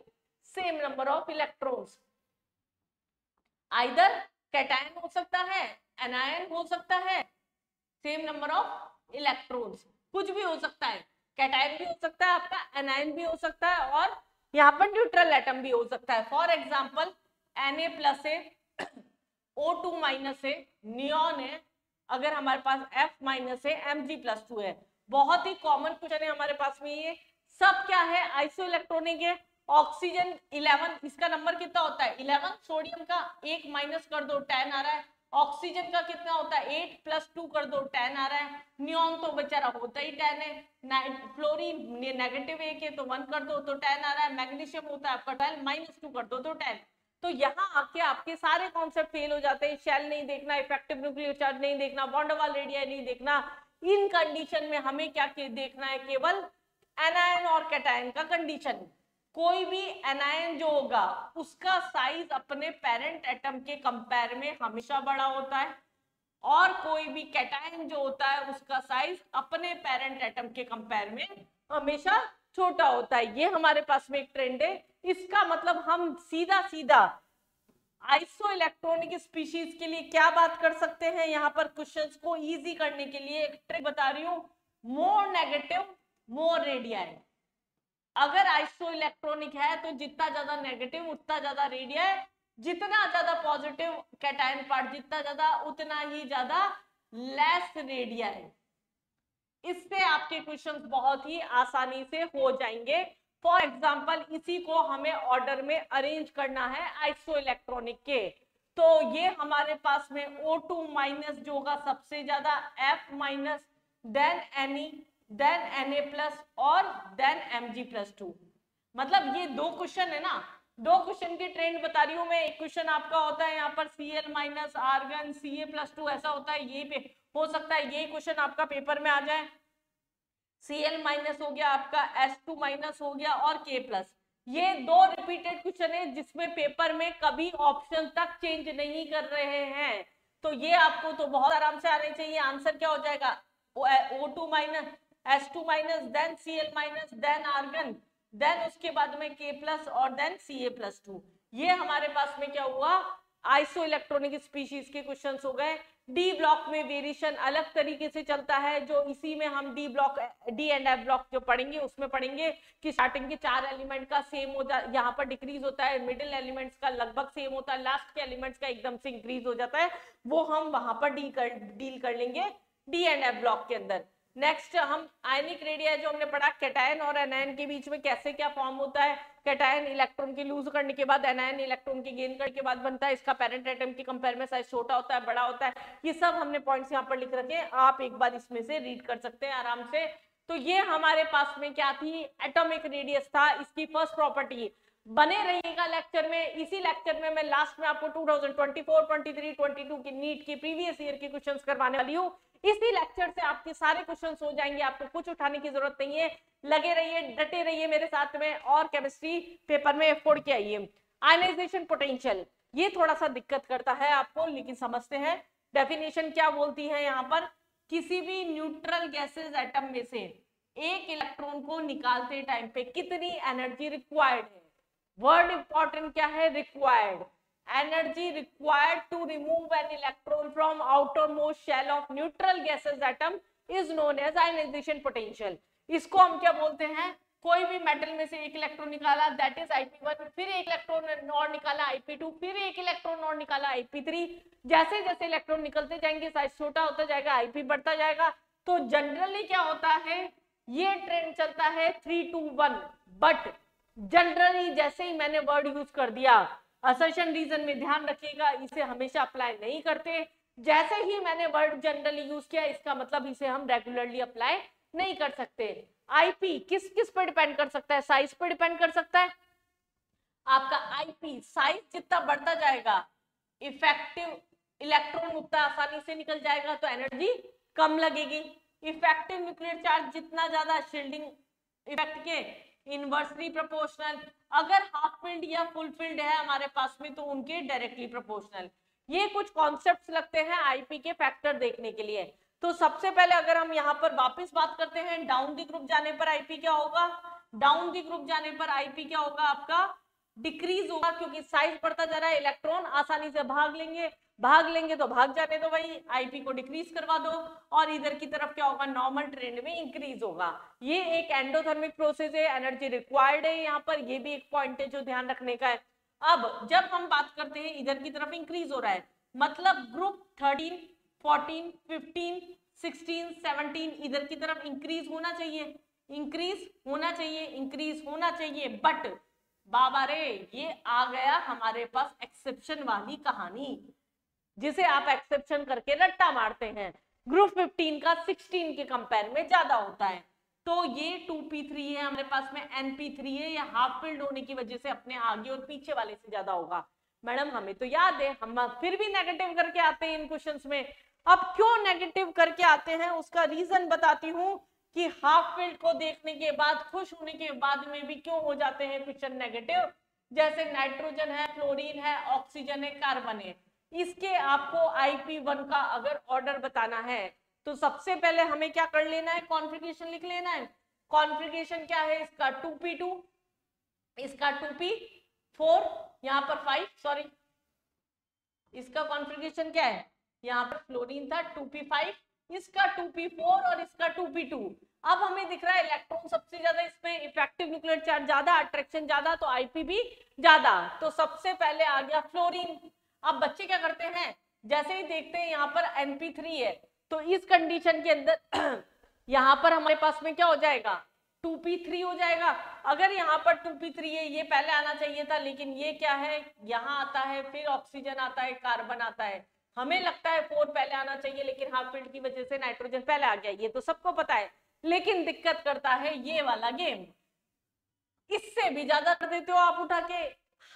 same number of electrons. Either cation हो सकता है, एनायन हो सकता है, सेम नंबर ऑफ इलेक्ट्रॉन्स, कुछ भी हो सकता है। कैटायन भी हो सकता है आपका, एनायन भी हो सकता है, और यहाँ पर न्यूट्रल एटम भी हो सकता है। फॉर एग्जाम्पल Na प्लस है, O2 माइनस है, नियॉन है। अगर हमारे पास F माइनस है, Mg+2 है। बहुत ही कॉमन क्वेश्चन है हमारे पास में, ये सब क्या है, आइसो इलेक्ट्रॉनिक है। ऑक्सीजन 11, इसका नंबर कितना होता है 11, सोडियम का 1 माइनस कर दो 10 आ रहा है। ऑक्सीजन का कितना होता है 8 प्लस 2 कर दो 10 आ रहा है। नियॉन तो बेचारा होता ही 10 है। फ्लोरीन नेगेटिव 1 है तो 1 कर दो तो 10 आ रहा है। मैग्नीशियम होता है आपका 12, माइनस 2 कर दो तो 10। तो यहाँ आके आपके सारे कॉन्सेप्ट फेल हो जाते हैं। शेल नहीं देखना, इफेक्टिव न्यूक्लियर चार्ज नहीं देखना, वॉन डर वाल रेडियाई नहीं देखना। इन कंडीशन में हमें क्या देखना है, केवल एनायन और कैटायन का कंडीशन। कोई भी एनायन जो होगा उसका साइज अपने पेरेंट एटम के कंपेयर में हमेशा बड़ा होता है, और कोई भी कैटायन जो होता है उसका साइज अपने पेरेंट एटम के कंपेयर में हमेशा छोटा होता है। ये हमारे पास में एक ट्रेंड है। इसका मतलब हम सीधा सीधा आइसो इलेक्ट्रॉनिक स्पीशीज के लिए क्या बात कर सकते हैं, यहाँ पर क्वेश्चंस को इजी करने के लिए एक ट्रिक बता रही हूँ, मोर नेगेटिव मोर रेडियाई। अगर आइसो इलेक्ट्रॉनिक है तो जितना ज्यादा नेगेटिव उतना ज्यादा रेडियाई, जितना ज्यादा पॉजिटिव कैटायन पार्ट जितना ज्यादा उतना ही ज्यादा लेस रेडियाई। इससे आपके क्वेश्चंस बहुत ही आसानी से हो जाएंगे। फॉर एग्जांपल इसी को हमें ऑर्डर में अरेंज करना है आइसो इलेक्ट्रॉनिक के, तो ये हमारे पास में O2 माइनस जो होगा सबसे ज्यादा, F minus, then Ne, then Na plus और देन Mg+2। मतलब ये दो क्वेश्चन है ना, दो क्वेश्चन की ट्रेंड बता रही हूं मैं। एक क्वेश्चन आपका होता है यहाँ पर Cl माइनस, आर्गन, Ca+2 ऐसा होता है। ये पे हो सकता है ये क्वेश्चन आपका पेपर में आ जाए, Cl माइनस हो गया आपका, S2 माइनस हो गया और K प्लस। ये दो रिपीटेड क्वेश्चन है जिसमें पेपर में कभी ऑप्शन तक चेंज नहीं कर रहे हैं, तो ये आपको तो बहुत आराम से आने चाहिए। आंसर क्या हो जाएगा, O2 minus, S2 minus, then Cl minus, then argon, then उसके बाद में K प्लस और देन Ca+2। ये हमारे पास में क्या हुआ, आइसो इलेक्ट्रॉनिक स्पीशीज के क्वेश्चंस हो गए। डी ब्लॉक में वेरिएशन अलग तरीके से चलता है, जो इसी में हम D block, D and F block जो पढ़ेंगे उसमें पढ़ेंगे कि स्टार्टिंग के 4 एलिमेंट का सेम हो जाता, यहाँ पर डिक्रीज होता है, मिडिल एलिमेंट्स का लगभग सेम होता है, लास्ट के एलिमेंट्स का एकदम से इंक्रीज हो जाता है, वो हम वहां पर डील कर लेंगे डी एंड एफ ब्लॉक के अंदर। नेक्स्ट हम आयनिक रेडिया जो हमने पढ़ा, कैटायन और एनायन के बीच में कैसे क्या फॉर्म होता है, कैटायन इलेक्ट्रॉन की लूज करने के बाद एनायन इलेक्ट्रॉन की गेन करने के बाद बनता है, इसका पेरेंट एटम के कंपेयर में साइज छोटा होता है, बड़ा होता है, ये सब हमने पॉइंट्स यहाँ पर लिख रखे हैं, आप एक बार इसमें से रीड कर सकते हैं आराम से। तो ये हमारे पास में क्या थी, एटॉमिक रेडियस था, इसकी फर्स्ट प्रॉपर्टी। बने रहिएगा लेक्चर में, इसी लेक्चर में मैं लास्ट में आपको 2024, 23, 22 की नीट की प्रीवियस ईयर के क्वेश्चंस करवाने वाली हूँ। इसी लेक्चर से आपके सारे क्वेश्चंस हो जाएंगे, आपको कुछ उठाने की जरूरत नहीं है। लगे रहिए, डटे रहिए मेरे साथ में, और केमिस्ट्री पेपर में एफोर्ड के आइए। आयनाइजेशन पोटेंशियल, ये थोड़ा सा दिक्कत करता है आपको, लेकिन समझते हैं। डेफिनेशन क्या बोलती है यहाँ पर, किसी भी न्यूट्रल गैसेज एटम में से एक इलेक्ट्रॉन को निकालते टाइम पे कितनी एनर्जी रिक्वायर्ड है। वर्ड इंपॉर्टेंट क्या है, required. Energy required to remove an electron from outermost shell of neutral gases atom is known as ionization potential। इसको हम क्या बोलते हैं, कोई भी मेटल में से एक इलेक्ट्रॉन निकाला दैट इज Ip1, फिर एक इलेक्ट्रॉन और निकाला Ip2, फिर एक इलेक्ट्रॉन और निकाला Ip3। जैसे जैसे इलेक्ट्रॉन निकलते जाएंगे साइज छोटा होता जाएगा, Ip बढ़ता जाएगा। तो जनरली क्या होता है, ये ट्रेंड चलता है 3 to 1, बट जनरली जैसे ही मैंने वर्ड यूज कर दिया, असर्शन रीजन में ध्यान रखिएगा, इसे हमेशा अप्लाई नहीं करते। जैसे ही मैंने वर्ड जनरली यूज किया, इसका मतलब इसे हम रेगुलरली अप्लाई नहीं कर सकते। आईपी किस किस पर डिपेंड कर सकता है, साइज पर डिपेंड कर सकता है। आपका आईपी साइज जितना बढ़ता जाएगा, इफेक्टिव इलेक्ट्रॉन उतना आसानी से निकल जाएगा, तो एनर्जी कम लगेगी। इफेक्टिव न्यूक्लियर चार्ज जितना ज्यादा, शील्डिंग इफेक्ट के इनवर्सली प्रोपोर्शनल। अगर हाफ फील्ड या फुल फील्ड है हमारे पास में, तो उनके डायरेक्टली प्रोपोर्शनल। ये कुछ कॉन्सेप्ट्स लगते हैं आईपी के फैक्टर देखने के लिए। तो सबसे पहले अगर हम यहाँ पर वापस बात करते हैं, डाउन द ग्रुप जाने पर आईपी क्या होगा, डाउन द ग्रुप जाने पर आईपी क्या होगा, आपका डिक्रीज होगा, क्योंकि साइज बढ़ता जा रहा है, इलेक्ट्रॉन आसानी से भाग लेंगे तो भाग जाने दो भाई, आईपी को डिक्रीज करवा दो, और इधर की तरफ क्या होगा, नॉर्मल ट्रेंड में इंक्रीज होगा। ये एक एंडोथर्मिक प्रोसेस है, एनर्जी रिक्वायर्ड है यहाँ पर, ये भी एक पॉइंट है जो ध्यान रखने का है। अब जब हम बात करते हैं इधर की तरफ इंक्रीज हो रहा है, मतलब ग्रुप 13, 14, 15, 16, 17 इधर की तरफ इंक्रीज होना चाहिए, इंक्रीज होना चाहिए, इंक्रीज होना चाहिए। बट बाबा रे, ये आ गया हमारे पास एक्सेप्शन वाली कहानी, जिसे आप एक्सेप्शन करके रट्टा मारते हैं। ग्रुप 15 का 16 के कंपेयर में ज्यादा होता है, तो ये 2p3 है हमारे पास में, np3 है, या हाफ फील्ड होने की वजह से अपने आगे और पीछे वाले से ज्यादा होगा। मैडम हमें तो याद है, हम फिर भी नेगेटिव करके आते हैं इन क्वेश्चंस में। अब क्यों नेगेटिव करके आते हैं उसका रीजन बताती हूँ, कि हाफ फील्ड को देखने के बाद, खुश होने के बाद में भी क्यों हो जाते हैं क्वेश्चन नेगेटिव। जैसे नाइट्रोजन है, फ्लोरीन है, ऑक्सीजन है, कार्बन है, इसके आपको IP1 का अगर ऑर्डर बताना है, तो सबसे पहले हमें क्या कर लेना है, कॉन्फ़िगरेशन लिख लेना है। कॉन्फ़िगरेशन क्या है इसका, 2p2, इसका 2p4, यहाँ पर 5, सॉरी, इसका कॉन्फ़िगरेशन क्या है, यहाँ पर फ्लोरीन था 2p5, इसका 2p4 और इसका 2p2। अब हमें दिख रहा है इलेक्ट्रॉन सबसे ज्यादा, इसमें इफेक्टिव न्यूक्लियर चार्ज ज्यादा, अट्रैक्शन ज्यादा, तो IP भी ज्यादा, तो सबसे पहले आ गया फ्लोरीन। अब बच्चे क्या करते हैं, जैसे ही देखते हैं यहाँ पर np3 है, तो इस कंडीशन के अंदर यहाँ पर हमारे पास में क्या हो जाएगा, 2p3 हो जाएगा। अगर यहाँ पर 2p3 है, ये पहले आना चाहिए था, लेकिन ये क्या है, यहाँ आता है, फिर ऑक्सीजन आता है, कार्बन आता है, हमें लगता है 4 पहले आना चाहिए, लेकिन हाफ फील्ड की वजह से नाइट्रोजन पहले आ गया, ये तो सबको पता है। लेकिन दिक्कत करता है ये वाला गेम, इससे भी ज्यादा कर देते हो आप उठा के,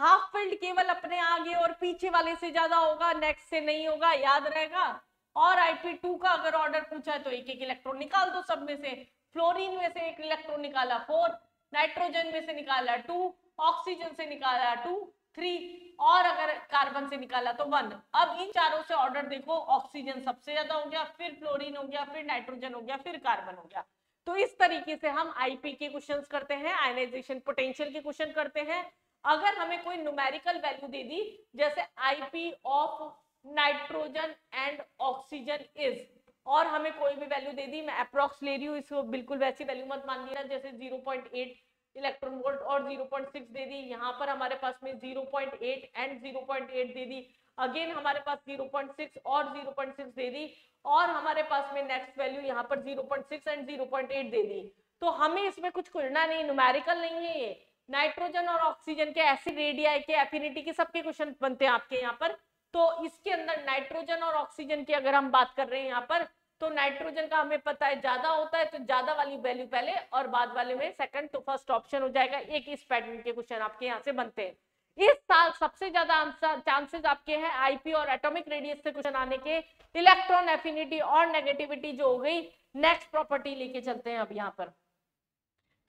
हाफ फील्ड केवल अपने आगे और पीछे वाले से ज्यादा होगा, नेक्स्ट से नहीं होगा, याद रहेगा। और IP2 का अगर ऑर्डर पूछा है तो एक एक इलेक्ट्रॉन निकाल दो सब में से। फ्लोरीन में से एक इलेक्ट्रॉन निकाला 4, नाइट्रोजन में से निकाला 2, ऑक्सीजन से निकाला 2, 3, और अगर कार्बन से निकाला तो 1। अब इन चारों से ऑर्डर देखो, ऑक्सीजन सबसे ज्यादा हो गया, फिर फ्लोरीन हो गया, फिर नाइट्रोजन हो गया, फिर कार्बन हो गया। तो इस तरीके से हम आईपी के क्वेश्चंस करते हैं, आयनाइजेशन पोटेंशियल के क्वेश्चन करते हैं। अगर हमें कोई न्यूमेरिकल वैल्यू दे दी, जैसे IP of nitrogen and oxygen is, और हमें कोई भी वैल्यू दे दी, मैं अप्रॉक्स ले रही हूँ इसको, बिल्कुल वैसी वैल्यू मत मान लेना, जैसे 0.8 इलेक्ट्रॉन वोल्ट और 0.6 दे दी, यहाँ पर हमारे पास में 0.8 एंड 0.8 दे दी, अगेन हमारे पास 0.6 और 0.6 दे दी, और हमारे पास में नेक्स्ट वैल्यू यहाँ पर 0.6 एंड 0.8 दे दी। तो हमें इसमें कुछ खुलना नहीं, न्यूमेरिकल नहीं है ये। नाइट्रोजन और ऑक्सीजन के एसिड रेडियाई के एफिनिटी के सबके क्वेश्चन बनते हैं आपके यहाँ पर। तो इसके अंदर नाइट्रोजन और ऑक्सीजन की अगर हम बात कर रहे हैं यहाँ पर, तो नाइट्रोजन का हमें पता है ज्यादा होता है, तो ज्यादा वाली वैल्यू पहले और बाद वाले में सेकंड, तो फर्स्ट ऑप्शन हो जाएगा। एक इस पैटर्न के क्वेश्चन आपके यहाँ से बनते हैं। इस साल सबसे ज्यादा आंसर चांसेस आपके हैं आईपी और एटॉमिक रेडियस से क्वेश्चन आने के। इलेक्ट्रॉन एफिनिटी और नेगेटिविटी जो हो गई, नेक्स्ट प्रॉपर्टी लेके चलते हैं। अब यहाँ पर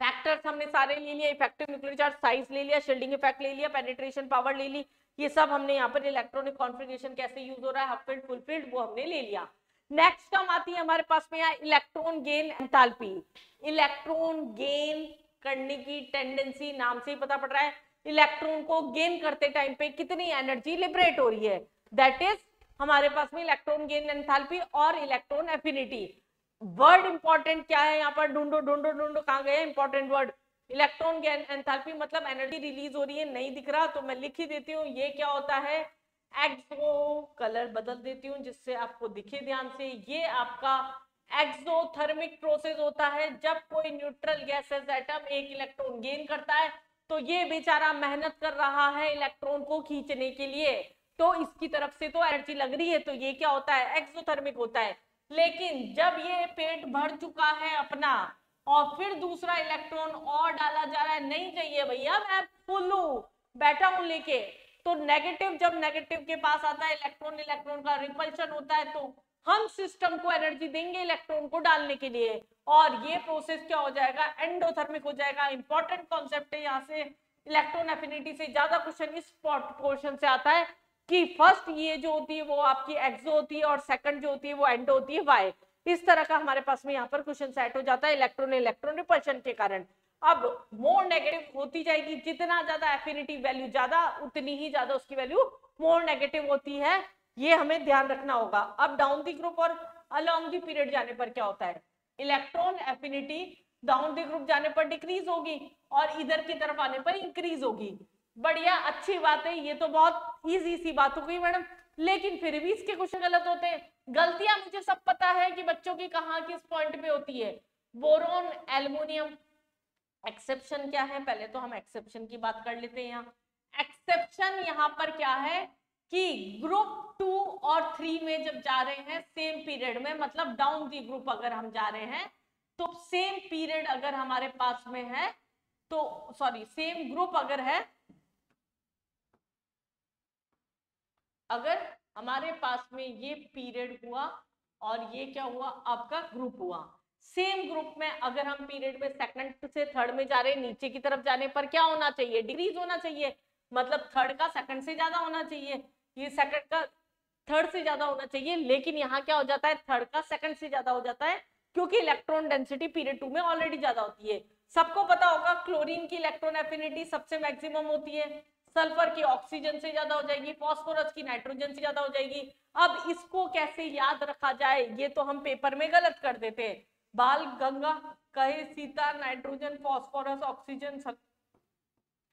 फैक्टर्स हमने सारे ले लिया, इफेक्टिव न्यूक्लियर चार्ज साइज ले लिया, शील्डिंग इफेक्ट ले लिया, पेनिट्रेशन पावर ले ली, ये सब हमने यहाँ पर इलेक्ट्रॉनिक कॉन्फ़िगरेशन कैसे यूज हो रहा है, हाफ फील्ड फुल फील्ड, वो हमने ले लिया। नेक्स्ट टर्म आती है हमारे पास में यहाँ electron gain enthalpy. Electron gain करने की टेंडेंसी, नाम से ही पता पड़ रहा है, इलेक्ट्रॉन को गेन करते टाइम पे कितनी एनर्जी लिबरेट हो रही है, दैट इज हमारे पास में इलेक्ट्रॉन गेन एंथैल्पी और इलेक्ट्रॉन एफिनिटी। वर्ड इंपॉर्टेंट क्या है यहाँ पर, ढूंढो ढूंढो ढूंढो, कहाँ गए important word. Electron gain enthalpy मतलब एनर्जी रिलीज हो रही है, नहीं दिख रहा तो मैं लिख ही देती हूँ, ये क्या होता है, एक्सो, कलर बदल देती हूँ जिससे आपको दिखे ध्यान से, ये आपका एक्सोथर्मिक प्रोसेस होता है। जब कोई न्यूट्रल गैसेस एटम एक इलेक्ट्रॉन गेन करता है तो ये बेचारा मेहनत कर रहा है इलेक्ट्रॉन को खींचने के लिए, तो इसकी तरफ से तो एनर्जी लग रही है, तो ये क्या होता है, एक्सोथर्मिक होता है। लेकिन जब ये पेट भर चुका है अपना और फिर दूसरा इलेक्ट्रॉन और डाला जा रहा है, नहीं चाहिए भैया मैं फुल हूं, बैठा हूं लेके, तो नेगेटिव, जब नेगेटिव के पास आता है इलेक्ट्रॉन, इलेक्ट्रॉन का रिपल्शन होता है, तो हम सिस्टम को एनर्जी देंगे इलेक्ट्रॉन को डालने के लिए, और ये प्रोसेस क्या हो जाएगा, एंडोथर्मिक हो जाएगा। इंपॉर्टेंट कॉन्सेप्ट है यहाँ से, इलेक्ट्रॉन एफिनिटी से ज्यादा क्वेश्चन इस पोर्शन से आता है कि फर्स्ट ये जो होती है वो आपकी एक्सो होती है और सेकंड जो होती है वो एंडो होती है, वाई। इस तरह का हमारे पास में यहाँ पर क्वेश्चन सेट हो जाता है इलेक्ट्रॉन इलेक्ट्रॉन रिपल्शन के कारण। अब मोर नेगेटिव होती जाएगी, जितना ज्यादा एफिनिटी वैल्यू ज्यादा, उतनी ही ज्यादा उसकी वैल्यू मोर नेगेटिव होती है, ये हमें ध्यान रखना होगा। अब डाउन द ग्रुप और अलोंग द पीरियड जाने पर क्या होता है, electron affinity down the group जाने पर डिक्रीज होगी और इधर की तरफ आने पर इंक्रीज होगी। बढ़िया, अच्छी बात है, ये तो बहुत इजी सी बात हो गई मैडम, लेकिन फिर भी इसके क्वेश्चन गलत होते हैं। गलतियां मुझे सब पता है कि बच्चों की कहाँ किस पॉइंट पे होती है। बोरोन एल्युमिनियम, एक्सेप्शन क्या है, पहले तो हम एक्सेप्शन की बात कर लेते हैं। यहाँ एक्सेप्शन यहाँ पर क्या है कि ग्रुप 2 और 3 में जब जा रहे हैं सेम पीरियड में, मतलब डाउन दी ग्रुप अगर हम जा रहे हैं तो सेम पीरियड अगर हमारे पास में है, तो सॉरी सेम ग्रुप अगर है, अगर हमारे पास में ये पीरियड हुआ और ये क्या हुआ, आपका ग्रुप हुआ, सेम ग्रुप में अगर हम पीरियड में सेकंड से थर्ड में जा रहे हैं, नीचे की तरफ जाने पर क्या होना चाहिए, डिक्रीज होना चाहिए, मतलब थर्ड का सेकंड से ज्यादा होना चाहिए, ये सेकंड का थर्ड से ज्यादा होना चाहिए, लेकिन यहाँ क्या हो जाता है, थर्ड का सेकंड से ज्यादा हो जाता है, क्योंकि इलेक्ट्रॉन डेंसिटी पीरियड 2 में ऑलरेडी ज्यादा होती है। सबको पता होगा क्लोरीन की इलेक्ट्रॉन एफिनिटी सबसे मैक्सिमम होती है, सल्फर की ऑक्सीजन से ज्यादा हो जाएगी, फास्फोरस की नाइट्रोजन से ज्यादा हो जाएगी। अब इसको कैसे याद रखा जाए, ये तो हम पेपर में गलत कर देते हैं। बाल गंगा कहे Sita, nitrogen, phosphorus, oxygen,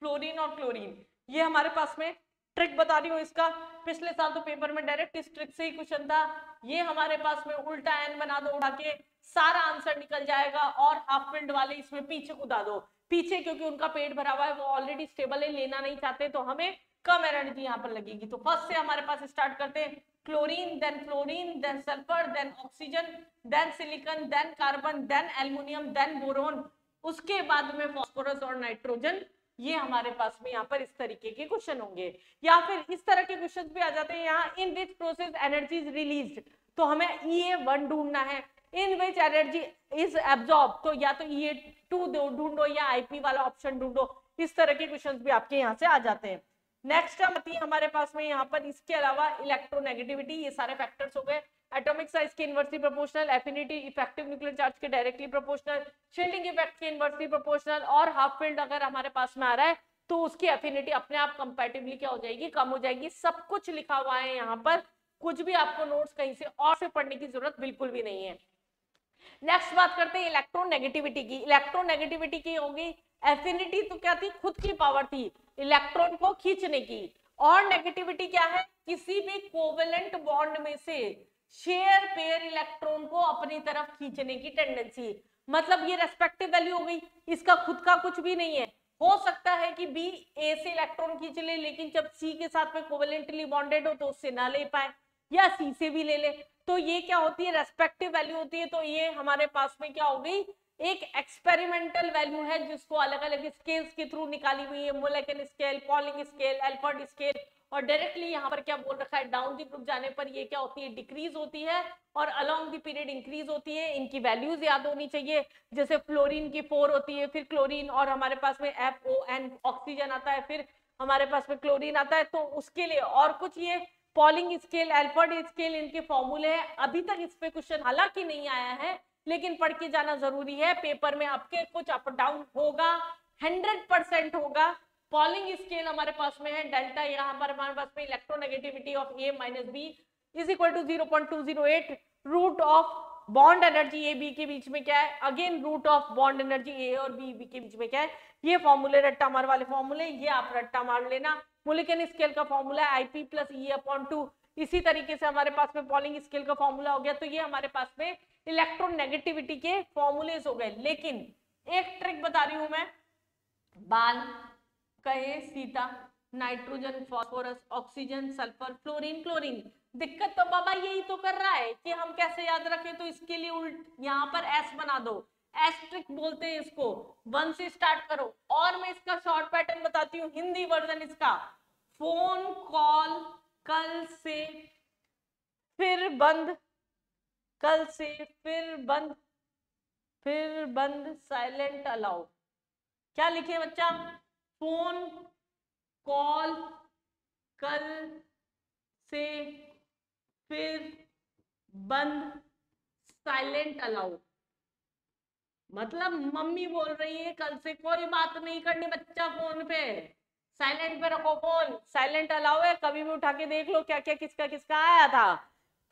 fluorine और क्लोरीन, ये हमारे पास में ट्रिक बता रही हूँ इसका। पिछले साल तो पेपर में डायरेक्ट इस ट्रिक से ही क्वेश्चन था, ये हमारे पास में उल्टा एन बना दो, उड़ा के सारा आंसर निकल जाएगा, और हाफ फील्ड वाले इसमें पीछे कूदा दो, पीछे क्योंकि उनका पेट भरा हुआ है, वो ऑलरेडी स्टेबल है, लेना नहीं चाहते, तो हमें कम एनर्जी यहाँ पर लगेगी। तो फर्स्ट से हमारे पास स्टार्ट करते हैं, chlorine, then fluorine, then sulphur, then oxygen, then silicon, then carbon, then aluminium, then boron, उसके बाद में फास्फोरस और नाइट्रोजन। ये हमारे पास में यहाँ पर इस तरीके के क्वेश्चन होंगे, या फिर इस तरह के क्वेश्चन भी आ जाते हैं यहाँ, in which process energy is released, तो हमें EA1 ढूंढना है, in which energy is absorb, तो या तो EA2 ढूंढो या IP वाला ऑप्शन ढूंढो, इस तरह के क्वेश्चन भी आपके यहाँ से आ जाते हैं। नेक्स्ट आती है हमारे पास में यहाँ पर, इसके अलावा इलेक्ट्रोनेगेटिविटी, ये सारे फैक्टर्स हो गए, एटॉमिक साइज के inversely proportional, affinity effective nuclear charge के डायरेक्टली प्रोपोर्शनल, शील्डिंग इफेक्ट के इनवर्सली प्रोपोर्शनल, और हाफ फील्ड अगर हमारे पास में आ रहा है तो उसकी एफिनिटी अपने आप कंपैटिबली क्या हो जाएगी, कम हो जाएगी। सब कुछ लिखा हुआ है यहाँ पर, कुछ भी आपको नोट्स कहीं से और से पढ़ने की जरूरत बिल्कुल भी नहीं है। नेक्स्ट बात करते हैं इलेक्ट्रोनेगेटिविटी की। इलेक्ट्रोनेगेटिविटी की होगी एफिनिटी, तो क्या थी, खुद की पावर थी इलेक्ट्रॉन को खींचने की। और नेगेटिविटी क्या है, किसी भी कोवेलेंट बॉन्ड में से शेयर पेयर इलेक्ट्रॉन को अपनी तरफ खींचने की टेंडेंसी। मतलब ये रेस्पेक्टिव वैल्यू हो गई, इसका खुद का कुछ भी नहीं है। हो सकता है कि बी ए से इलेक्ट्रॉन खींच ले, लेकिन जब सी के साथ में कोवेलेंटली बॉन्डेड हो तो उससे ना ले पाए, या सी से भी ले ले। तो ये क्या होती है, रेस्पेक्टिव वैल्यू होती है। तो ये हमारे पास में क्या हो गई, एक एक्सपेरिमेंटल वैल्यू है जिसको अलग अलग स्केल्स के थ्रू निकाली हुई है, molecular scale, polling scale, Alford scale. और डायरेक्टली यहाँ पर क्या बोल रखा है, डाउन द ग्रुप जाने पर ये क्या होती है, डिक्रीज होती है, और अलोंग द पीरियड इंक्रीज होती है। इनकी वैल्यूज याद होनी चाहिए, जैसे फ्लोरीन की 4 होती है, फिर क्लोरीन, और हमारे पास में FON ऑक्सीजन आता है, फिर हमारे पास में क्लोरीन आता है। तो उसके लिए और कुछ ये पॉलिंग स्केल, एल्फर्ड स्केल, इनके फॉर्मूले हैं। अभी तक इस पे क्वेश्चन हालांकि नहीं आया है, लेकिन पढ़ के जाना जरूरी है। पेपर में आपके कुछ अप डाउन होगा, 100% होगा। पॉलिंग स्केल हमारे पास में है डेल्टा, यहाँ पर हमारे पास में electronegativity of A minus B is equal to 0.208, root of bond energy A B के बीच में क्या है, again root of bond energy A और बी के बीच में क्या है। ये फॉर्मूले रट्टा मार वाले फॉर्मूले, ये आप रट्टा मार लेना। मोलिक्यूलर स्केल का फॉर्मूला है IP प्लस E/2। इसी तरीके से हमारे पास में पॉलिंग स्केल का फॉर्मूला हो गया। तो ये हमारे पास में इलेक्ट्रोनेगेटिविटी के फॉर्मूलेज हो गए। लेकिन एक ट्रिक बता रही हूं मैं, बाल, कहे, Sita, nitrogen, phosphorus, oxygen, sulphur, fluorine, chlorine. दिक्कत तो बाबा यही तो कर रहा है कि हम कैसे याद रखें, तो इसके लिए उल्ट यहाँ पर S बना दो, एस्ट्रिक बोलते हैं इसको। 1 से स्टार्ट करो। और मैं इसका शॉर्ट पैटर्न बताती हूँ, हिंदी वर्जन इसका, फोन कॉल, कल से फिर बंद, कल से फिर बंद, फिर बंद, साइलेंट अलाउ। क्या लिखे बच्चा, फोन कॉल, कल से फिर बंद, साइलेंट अलाउ। मतलब मम्मी बोल रही है कल से कोई बात नहीं करनी बच्चा फोन पे, साइलेंट पे रखो फोन, साइलेंट अलाउ है, कभी भी उठा के देख लो क्या क्या किसका किसका आया था।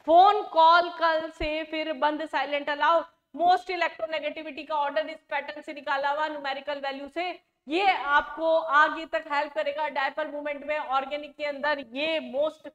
फोन कॉल कल से फिर बंद, साइलेंट अलाउ। मोस्ट इलेक्ट्रोनेगेटिविटी का ऑर्डर इस पैटर्न से निकाला हुआ न्यूमेरिकल वैल्यू से। ये आपको आगे तक हेल्प करेगा डायपोल मूवमेंट में। ऑर्गेनिक के अंदर ये मोस्ट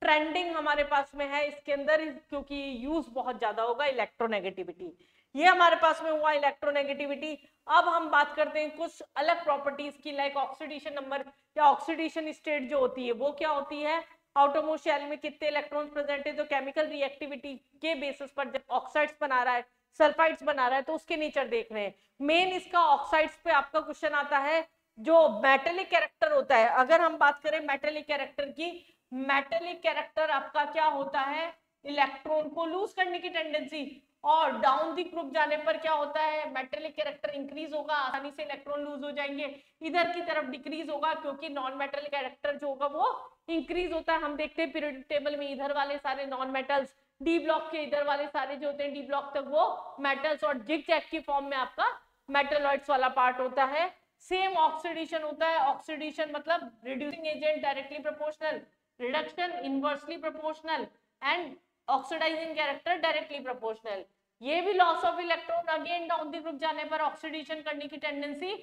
ट्रेंडिंग हमारे पास में है इसके अंदर, क्योंकि यूज बहुत ज्यादा होगा इलेक्ट्रोनेगेटिविटी। ये हमारे पास में हुआ इलेक्ट्रोनेगेटिविटी। अब हम बात करते हैं कुछ अलग प्रॉपर्टीज की, लाइक ऑक्सीडेशन नंबर या ऑक्सीडेशन स्टेट जो होती है वो क्या होती है, आउटरमोस्ट शेल में कितने इलेक्ट्रॉन्स प्रेजेंट है। तो केमिकल रिएक्टिविटी के बेसिस पर जब ऑक्साइड्स बना रहा है, सल्फाइड्स बना रहा है, तो उसके नेचर देख रहे हैं। मेन इसका ऑक्साइड्स पे आपका क्वेश्चन आता है, जो मेटेलिक कैरेक्टर होता है। अगर हम बात करें मेटेलिक कैरेक्टर की, मेटेलिक कैरेक्टर आपका क्या होता है, इलेक्ट्रॉन को लूज करने की टेंडेंसी। और डाउन दी ग्रुप जाने पर क्या होता है, मेटेलिक कैरेक्टर इंक्रीज होगा, आसानी से इलेक्ट्रॉन लूज हो जाएंगे। इधर की तरफ डिक्रीज होगा, क्योंकि नॉन मेटेलिक कैरेक्टर जो होगा वो इंक्रीज होता है। हम देखते हैं पीरियोडिक टेबल में इधर वाले सारे नॉन मेटल्स, डी ब्लॉक के इधर वाले सारे जो होते हैं डी ब्लॉक तक वो मेटल्स, और जिग-जैग की फॉर्म में आपका मेटलॉइड्स वाला पार्ट होता है। सेम ऑक्सीडेशन होता है। ऑक्सीडेशन मतलब reducing agent directly proportional, reduction inversely proportional, and oxidising character directly proportional. ये भी loss of electron, again down the group जाने पर ऑक्सीडेशन करने की टेंडेंसी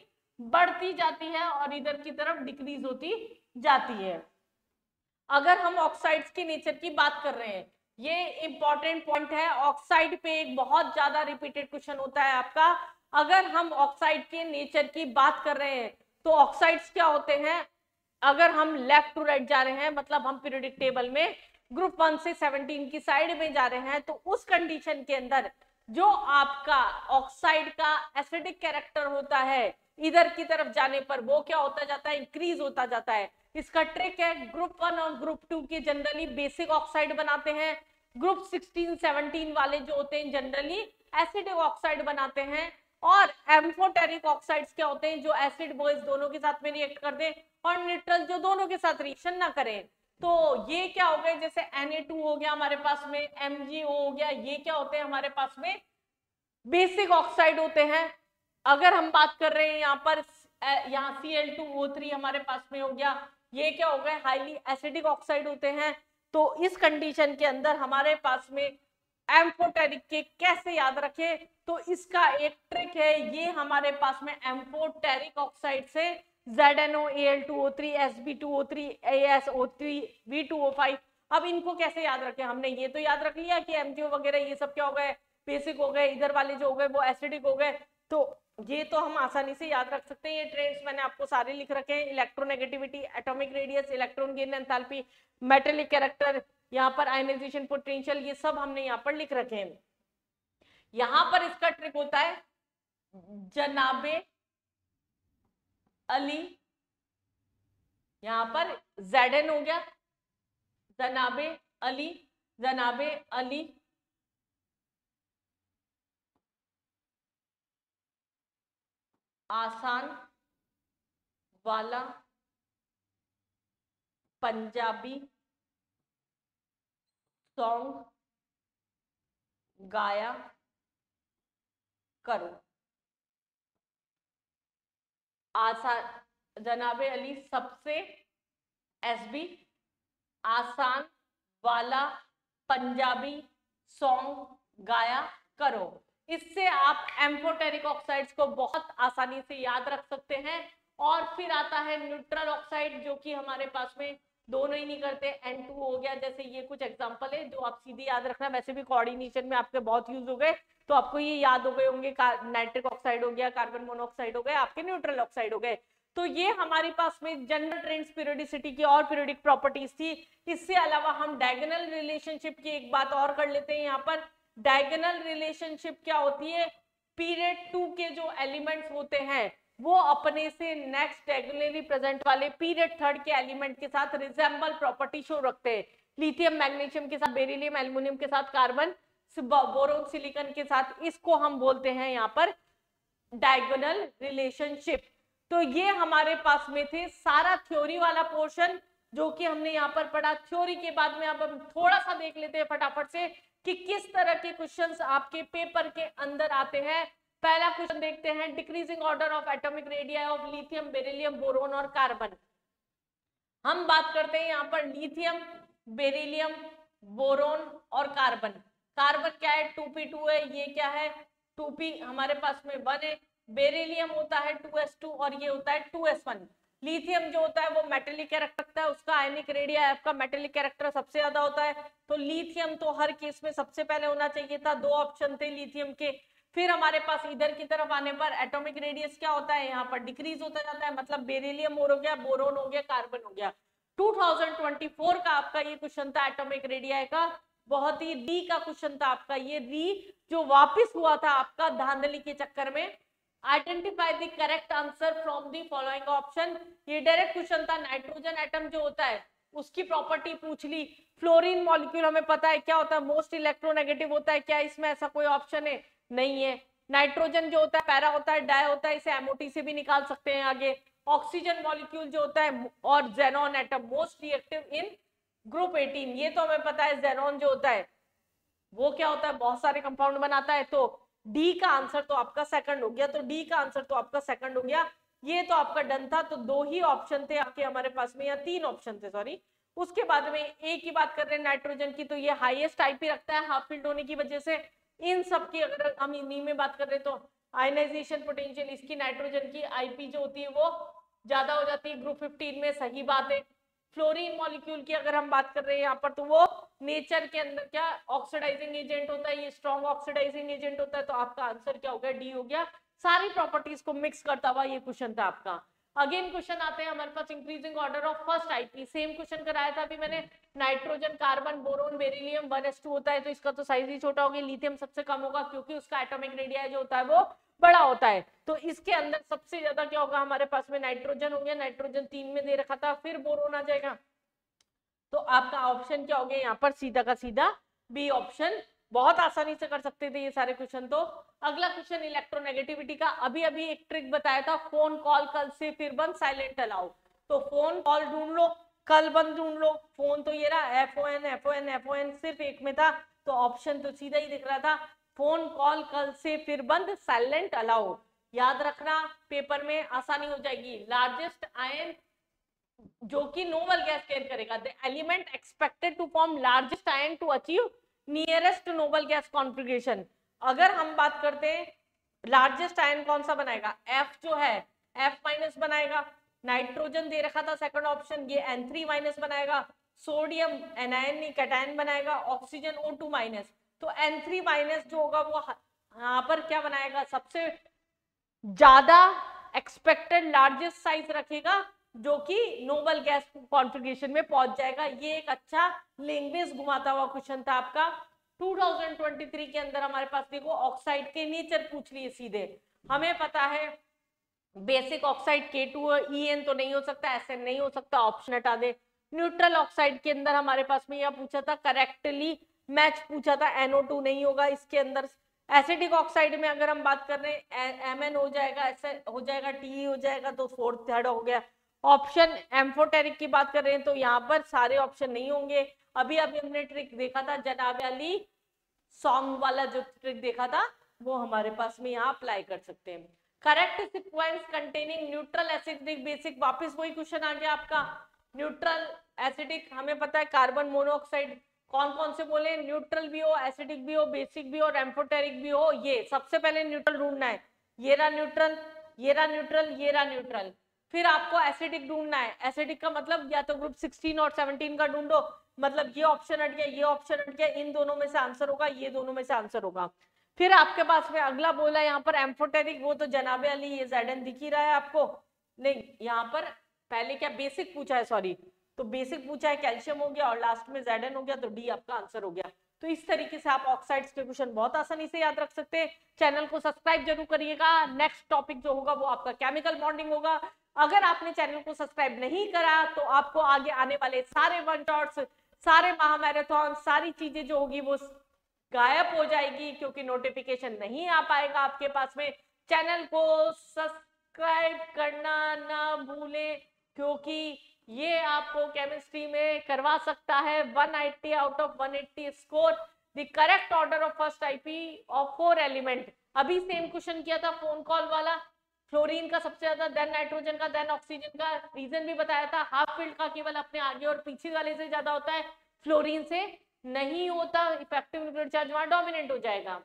बढ़ती जाती है और इधर की तरफ डिक्रीज होती जाती है। अगर हम ऑक्साइड्स के नेचर की बात कर रहे हैं, ये इंपॉर्टेंट पॉइंट है। ऑक्साइड पे एक बहुत ज्यादा रिपीटेड क्वेश्चन होता है आपका। अगर हम ऑक्साइड के नेचर की बात कर रहे हैं तो ऑक्साइड्स क्या होते हैं, अगर हम लेफ्ट टू राइट जा रहे हैं, मतलब हम पीरियोडिक टेबल में ग्रुप 1 से 17 की साइड में जा रहे हैं, तो उस कंडीशन के अंदर जो आपका ऑक्साइड का एसिडिक कैरेक्टर होता है, इधर की तरफ जाने पर वो क्या होता जाता है, इंक्रीज होता जाता है। इसका ट्रिक है, ग्रुप 1 और ग्रुप 2 के जनरली बेसिक ऑक्साइड बनाते हैं, ग्रुप 16-17 वाले जो होते हैं जनरली एसिडिक ऑक्साइड बनाते हैं, और एम्फोटेरिक ऑक्साइड्स क्या होते हैं, जो एसिड बेस दोनों के साथ में रिएक्ट कर दे और न्यूट्रल जो दोनों के साथ रिएक्शन ना करें। तो ये क्या हो गए, जैसे Na2 हो गया हमारे पास में, MgO हो गया, ये क्या होते हैं हमारे पास में बेसिक ऑक्साइड होते हैं। अगर हम बात कर रहे हैं यहाँ पर यहाँ Cl2O3 हमारे पास में हो गया, ये क्या हो गए, हाईली एसिडिक ऑक्साइड होते हैं। तो इस कंडीशन के अंदर हमारे पास में एम्फोटेरिक के कैसे याद रखें, तो इसका एक ट्रिक है, ये हमारे पास में एम्फोटेरिक ऑक्साइड से ZnOAl2O3 Sb2O3 AsO3 V2O5, अब इनको कैसे याद रखें, हमने ये तो याद रख लिया कि MgO वगैरह ये सब क्या हो गए, बेसिक हो गए, इधर वाले जो हो गए वो एसिडिक हो गए, तो ये तो हम आसानी से याद रख सकते हैं। ये ट्रेंड्स मैंने आपको सारे लिख रखे हैं, electronegativity, atomic radius, electron gain enthalpy, metallic character, यहाँ पर आयनाइजेशन पोटेंशियल, ये सब हमने यहाँ पर लिख रखे हैं। यहाँ पर इसका ट्रिक होता है जनाबे अली, यहाँ पर Zn हो गया, जनाबे अली, जनाबे अली आसान वाला पंजाबी सॉन्ग गाया करो। आसान जनाबे अली सबसे एसबी आसान वाला पंजाबी सॉन्ग गाया करो। इससे आप एम्फोटेरिक ऑक्साइड्स को बहुत आसानी से याद रख सकते हैं। और फिर आता है न्यूट्रल ऑक्साइड, जो कि हमारे पास में दोनों ही नहीं करते, N2 हो गया, जैसे ये कुछ एग्जांपल है जो आप सीधे याद रखना, वैसे भी कोऑर्डिनेशन में आपके बहुत यूज हो गए, तो आपको ये याद हो गए होंगे, नाइट्रिक ऑक्साइड हो गया, कार्बन मोनोऑक्साइड हो गए, आपके न्यूट्रल ऑक्साइड हो गए। तो ये हमारे पास में जनरल ट्रेंड्स पीरियोडिसिटी की और पीरियोडिक प्रॉपर्टीज थी। इससे अलावा हम डायगोनल रिलेशनशिप की एक बात और कर लेते हैं। यहाँ पर डायगोनल रिलेशनशिप क्या होती है, पीरियड 2 के जो एलिमेंट्स होते हैं वो अपने से नेक्स्ट डायगोनली प्रेजेंट वाले पीरियड 3 के एलिमेंट के साथ रिजेंबल प्रॉपर्टी शो रखते हैं। लिथियम मैग्नीशियम के साथ बेरिलियम, एल्युमिनियम के साथ कार्बन, बोरोन सिलिकॉन के साथ, इसको हम बोलते हैं यहाँ पर डायगोनल रिलेशनशिप। तो ये हमारे पास में थे सारा थ्योरी वाला पोर्शन जो कि हमने यहाँ पर पढ़ा। थ्योरी के बाद में अब हम थोड़ा सा देख लेते हैं फटाफट से कि किस तरह के क्वेश्चंस आपके पेपर के अंदर आते हैं। पहला क्वेश्चन देखते हैं, decreasing order of atomic radii of lithium, beryllium, boron और कार्बन। हम बात करते हैं यहाँ पर लिथियम, बेरिलियम, बोरोन और कार्बन। कार्बन क्या है, 2p2 है, ये क्या है 2p हमारे पास में 1 है। बेरिलियम होता है 2s2 और ये होता है 2s1। लिथियम जो होता है वो मेटेलिक कैरेक्टर रखता है, उसका आयनिक रेडियस आपका मेटेलिक कैरेक्टर सबसे ज्यादा होता है, तो लिथियम तो हर केस में सबसे पहले होना चाहिए था। 2 ऑप्शन थे लिथियम के। फिर हमारे पास इधर की तरफ आने पर एटॉमिक रेडियस क्या होता है, यहाँ पर डिक्रीज होता जाता है, मतलब बेरिलियम और हो गया, बोरोन हो गया, कार्बन हो गया। 2024 का आपका ये क्वेश्चन था एटॉमिक रेडियस का, बहुत ही री का क्वेश्चन था आपका ये, री जो वापस हुआ था आपका धांधली के चक्कर में। Identify the correct answer from the following option, ये डायरेक्ट क्वेश्चन था। नाइट्रोजन एटम जो होता है उसकी प्रॉपर्टी पूछ ली। फ्लोरीन मॉलिक्यूल हमें पता है क्या होता है, मोस्ट इलेक्ट्रोनेगेटिव होता है, क्या इसमें ऐसा कोई ऑप्शन है, नहीं है। नाइट्रोजन जो होता है पैरा होता है, डाई होता है, इसे एमओटी से भी निकाल सकते हैं आगे। ऑक्सीजन मॉलिक्यूल जो होता है और जेनॉन एटम मोस्ट रिएक्टिव इन ग्रुप 18, ये तो हमें पता है। जेनॉन जो होता है वो क्या होता है, बहुत सारे कंपाउंड बनाता है, तो डी का आंसर तो आपका सेकंड हो गया, तो डी का आंसर तो आपका सेकंड हो गया। ये तो आपका डन था, तो 2 ही ऑप्शन थे आपके हमारे पास में, या 3 ऑप्शन थे सॉरी। उसके बाद में एक की बात कर रहे हैं नाइट्रोजन की, तो ये हाईएस्ट आईपी रखता है हाफ फिल्ड होने की वजह से। इन सब की अगर हम इन्हीं में बात कर रहे हैं तो आयनाइजेशन पोटेंशियल इसकी नाइट्रोजन की आईपी जो होती है वो ज्यादा हो जाती है ग्रुप 15 में, सही बात है। फ्लोरीन मॉलिक्यूल की अगर हम बात कर रहे हैं यहाँ पर, तो वो नेचर के अंदर क्या ऑक्सीडाइजिंग एजेंट होता है, ये स्ट्रॉन्ग ऑक्सीडाइजिंग एजेंट होता है, तो आपका आंसर क्या हो गया, डी हो गया। सारी प्रॉपर्टीज को मिक्स करता हुआ ये क्वेश्चन था आपका। अगेन क्वेश्चन आते हैं हमारे पास, increasing order of first IP, same question कराया था अभी मैंने। Nitrogen, carbon, boron, beryllium 1s2 होता है, तो इसका तो साइज ही छोटा होगा। लिथियम सबसे कम होगा क्योंकि उसका एटॉमिक रेडियस जो होता है वो बड़ा होता है, तो इसके अंदर सबसे ज्यादा क्या होगा हमारे पास में, नाइट्रोजन हो गया, नाइट्रोजन 3 में दे रखा था, फिर बोरोन आ जाएगा, तो आपका ऑप्शन क्या हो गया यहाँ पर, सीधा का सीधा बी ऑप्शन। बहुत आसानी से कर सकते थे ये सारे क्वेश्चन। तो अगला क्वेश्चन इलेक्ट्रोनेगेटिविटी का, अभी अभी एक ट्रिक बताया था, फोन कॉल कल से फिर बंद, साइलेंट अलाउ। तो फोन कॉल ढूंढ लो, कल बंद ढूंढ लो। फोन तो ये रहा FON FON FON सिर्फ एक में था, तो ऑप्शन तो सीधा ही दिख रहा था, फोन कॉल कल से फिर बंद, साइलेंट अलाउ। याद रखना, पेपर में आसानी हो जाएगी। लार्जेस्ट आयन जो कि नोबल गैस कैरी करेगा, the element expected to form largest ion to achieve nearest noble gas configuration. अगर हम बात करते हैं लार्जेस्ट आयन कौन सा बनाएगा, F जो है F माइनस बनाएगा, नाइट्रोजन दे रखा था सेकंड ऑप्शन, ये N3 माइनस बनाएगा, सोडियम एनायन नहीं कैटायन बनाएगा, ऑक्सीजन O2 माइनस, तो N3 माइनस जो होगा वो यहाँ पर क्या बनाएगा, सबसे ज्यादा एक्सपेक्टेड लार्जेस्ट साइज रखेगा जो कि नोबल गैस कॉन्फ़िगरेशन में पहुंच जाएगा। ये एक अच्छा लैंग्वेज घुमाता हुआ क्वेश्चन था आपका 2023 के अंदर। हमारे पास देखो ऑक्साइड के नेचर पूछ लिए सीधे, हमें पता है बेसिक ऑक्साइड K2 EN तो नहीं हो सकता, SN नहीं हो सकता, ऑप्शन हटा दे। न्यूट्रल ऑक्साइड के अंदर हमारे पास में यह पूछा था, करेक्टली मैच पूछा था, NO2 नहीं होगा इसके अंदर। एसिडिक ऑक्साइड में अगर हम बात कर रहे हैं Mn हो जाएगा, ऐसे हो जाएगा, Te हो जाएगा, तो फोर्थ थर्ड हो गया ऑप्शन। एम्फोटेरिक की बात कर रहे हैं तो यहाँ पर सारे ऑप्शन नहीं होंगे। अभी अभी हमने ट्रिक देखा था जनाब अली सॉन्ग वाला, जो ट्रिक देखा था वो हमारे पास में यहाँ अप्लाई कर सकते हैं। Correct sequence containing neutral acidic basic, वापस वही क्वेश्चन आ गया आपका। न्यूट्रल एसिडिक हमें पता है कार्बन मोनोऑक्साइड, कौन कौन से बोले, न्यूट्रल भी हो, एसिडिक भी हो, बेसिक भी हो और एम्फोटेरिक भी हो। ये सबसे पहले न्यूट्रल ढूंढना है, ये रहा न्यूट्रल, ये रहा न्यूट्रल, ये रहा न्यूट्रल। फिर आपको एसिडिक ढूंढना है, एसिडिक का मतलब या तो ग्रुप 16 और 17 का ढूंढो, मतलब ये ऑप्शन हट गया, ये ऑप्शन हट गया, इन दोनों में से आंसर होगा, ये दोनों में से आंसर होगा। फिर आपके पास में अगला बोला यहाँ पर एम्फोटेरिक, वो तो जनाबे अली ये Zn दिख ही रहा है आपको, नहीं यहाँ पर पहले क्या बेसिक पूछा है, सॉरी, तो बेसिक पूछा है, कैल्शियम हो गया और लास्ट में Zn हो गया, तो डी आपका आंसर हो गया। तो इस तरीके से आप ऑक्साइड्स के क्वेश्चन बहुत आसानी से याद रख सकते हैं। चैनल को सब्सक्राइब जरूर करिएगा। नेक्स्ट टॉपिक जो होगा वो आपका केमिकल बॉन्डिंग होगा। अगर आपने चैनल को सब्सक्राइब नहीं करा तो आपको आगे आने वाले सारे वन शॉट्स, सारे महामैराथन, सारी चीजें जो होगी वो गायब हो जाएगी, क्योंकि नोटिफिकेशन नहीं आ पाएगा आपके पास में। चैनल को सब्सक्राइब करना ना भूलें, क्योंकि ये आपको केमिस्ट्री में करवा सकता है 180 out of 180 score, the correct order of first IP of 4 element. अभी सेम क्वेश्चन किया था फोन कॉल वाला, फ्लोरीन का सबसे ज्यादा, देन नाइट्रोजन का, देन ऑक्सीजन का, रीजन भी बताया था। हाफ फील्ड का केवल अपने आगे और पीछे वाले से ज्यादा होता है, फ्लोरीन से नहीं होता, इफेक्टिव न्यूक्लियर चार्ज वहां डोमिनेंट हो जाएगा।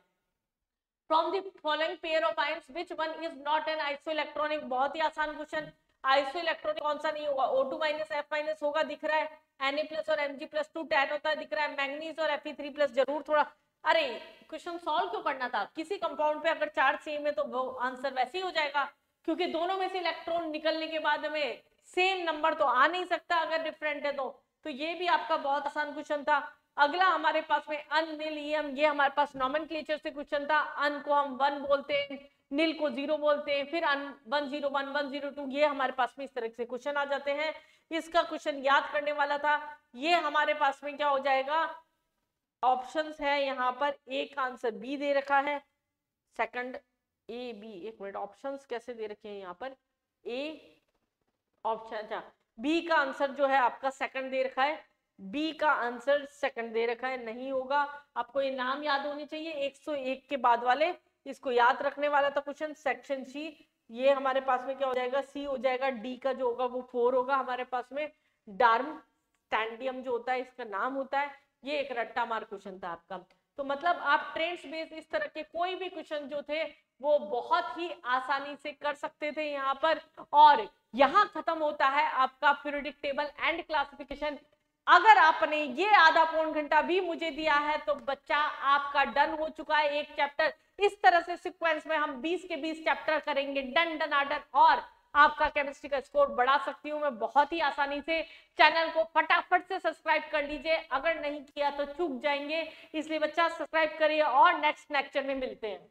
From the following pair of ions which one is not an isoelectronic, बहुत ही आसान क्वेश्चन। आइसोइलेक्ट्रॉनिक कौन सा नहीं होगा, O2 माइनस F माइनस होगा, दिख रहा है, Na प्लस और Mg प्लस 2 टैन होता है, दिख रहा है, मैंगनीज और Fe3 प्लस जरूर थोड़ा, अरे क्वेश्चन सॉल्व क्यों करना था, किसी कंपाउंड पे अगर चार्ज सेम है तो वो आंसर वैसे ही हो जाएगा, क्योंकि दोनों में से इलेक्ट्रॉन निकलने के बाद हमें सेम नंबर तो आ नहीं सकता अगर डिफरेंट है तो ये भी आपका बहुत आसान क्वेश्चन था। अगला हमारे पास में अननिलियम, ये हमारे पास नॉमेनक्लेचर से क्वेश्चन था। अन को हम 1 बोलते हैं, नील को 0 बोलते हैं, फिर 101 102 ये हमारे पास में इस तरह से क्वेश्चन आ जाते हैं। इसका क्वेश्चन याद करने वाला था, ये हमारे पास में क्या हो जाएगा, ऑप्शंस है यहाँ पर, ए का आंसर बी दे रखा है, सेकंड ए बी, एक मिनट ऑप्शंस कैसे दे रखे हैं यहाँ पर, ए ऑप्शन, अच्छा बी का आंसर जो है आपका सेकंड दे रखा है, बी का आंसर सेकंड दे रखा है, नहीं होगा। आपको ये नाम याद होने चाहिए 101 के बाद वाले, इसको याद रखने वाला था क्वेश्चन। सेक्शन सी, ये हमारे पास में क्या हो जाएगा, सी हो जाएगा, डी का जो होगा वो 4 होगा हमारे पास में। डार्म स्टैंडियम जो होता है इसका नाम होता है, ये एक रट्टा मार क्वेश्चन था आपका। तो मतलब आप ट्रेंड्स बेस्ड इस तरह के कोई भी क्वेश्चन जो थे वो बहुत ही आसानी से कर सकते थे यहाँ पर। और यहाँ खत्म होता है आपका पीरियोडिक टेबल एंड क्लासिफिकेशन। अगर आपने ये आधा पौन घंटा भी मुझे दिया है तो बच्चा आपका डन हो चुका है एक चैप्टर। इस तरह से सीक्वेंस में हम 20 के 20 चैप्टर करेंगे, डन डन आडन, और आपका केमिस्ट्री का स्कोर बढ़ा सकती हूँ मैं बहुत ही आसानी से। चैनल को फटाफट से सब्सक्राइब कर लीजिए, अगर नहीं किया तो चूक जाएंगे, इसलिए बच्चा सब्सक्राइब करिए और नेक्स्ट लेक्चर में मिलते हैं।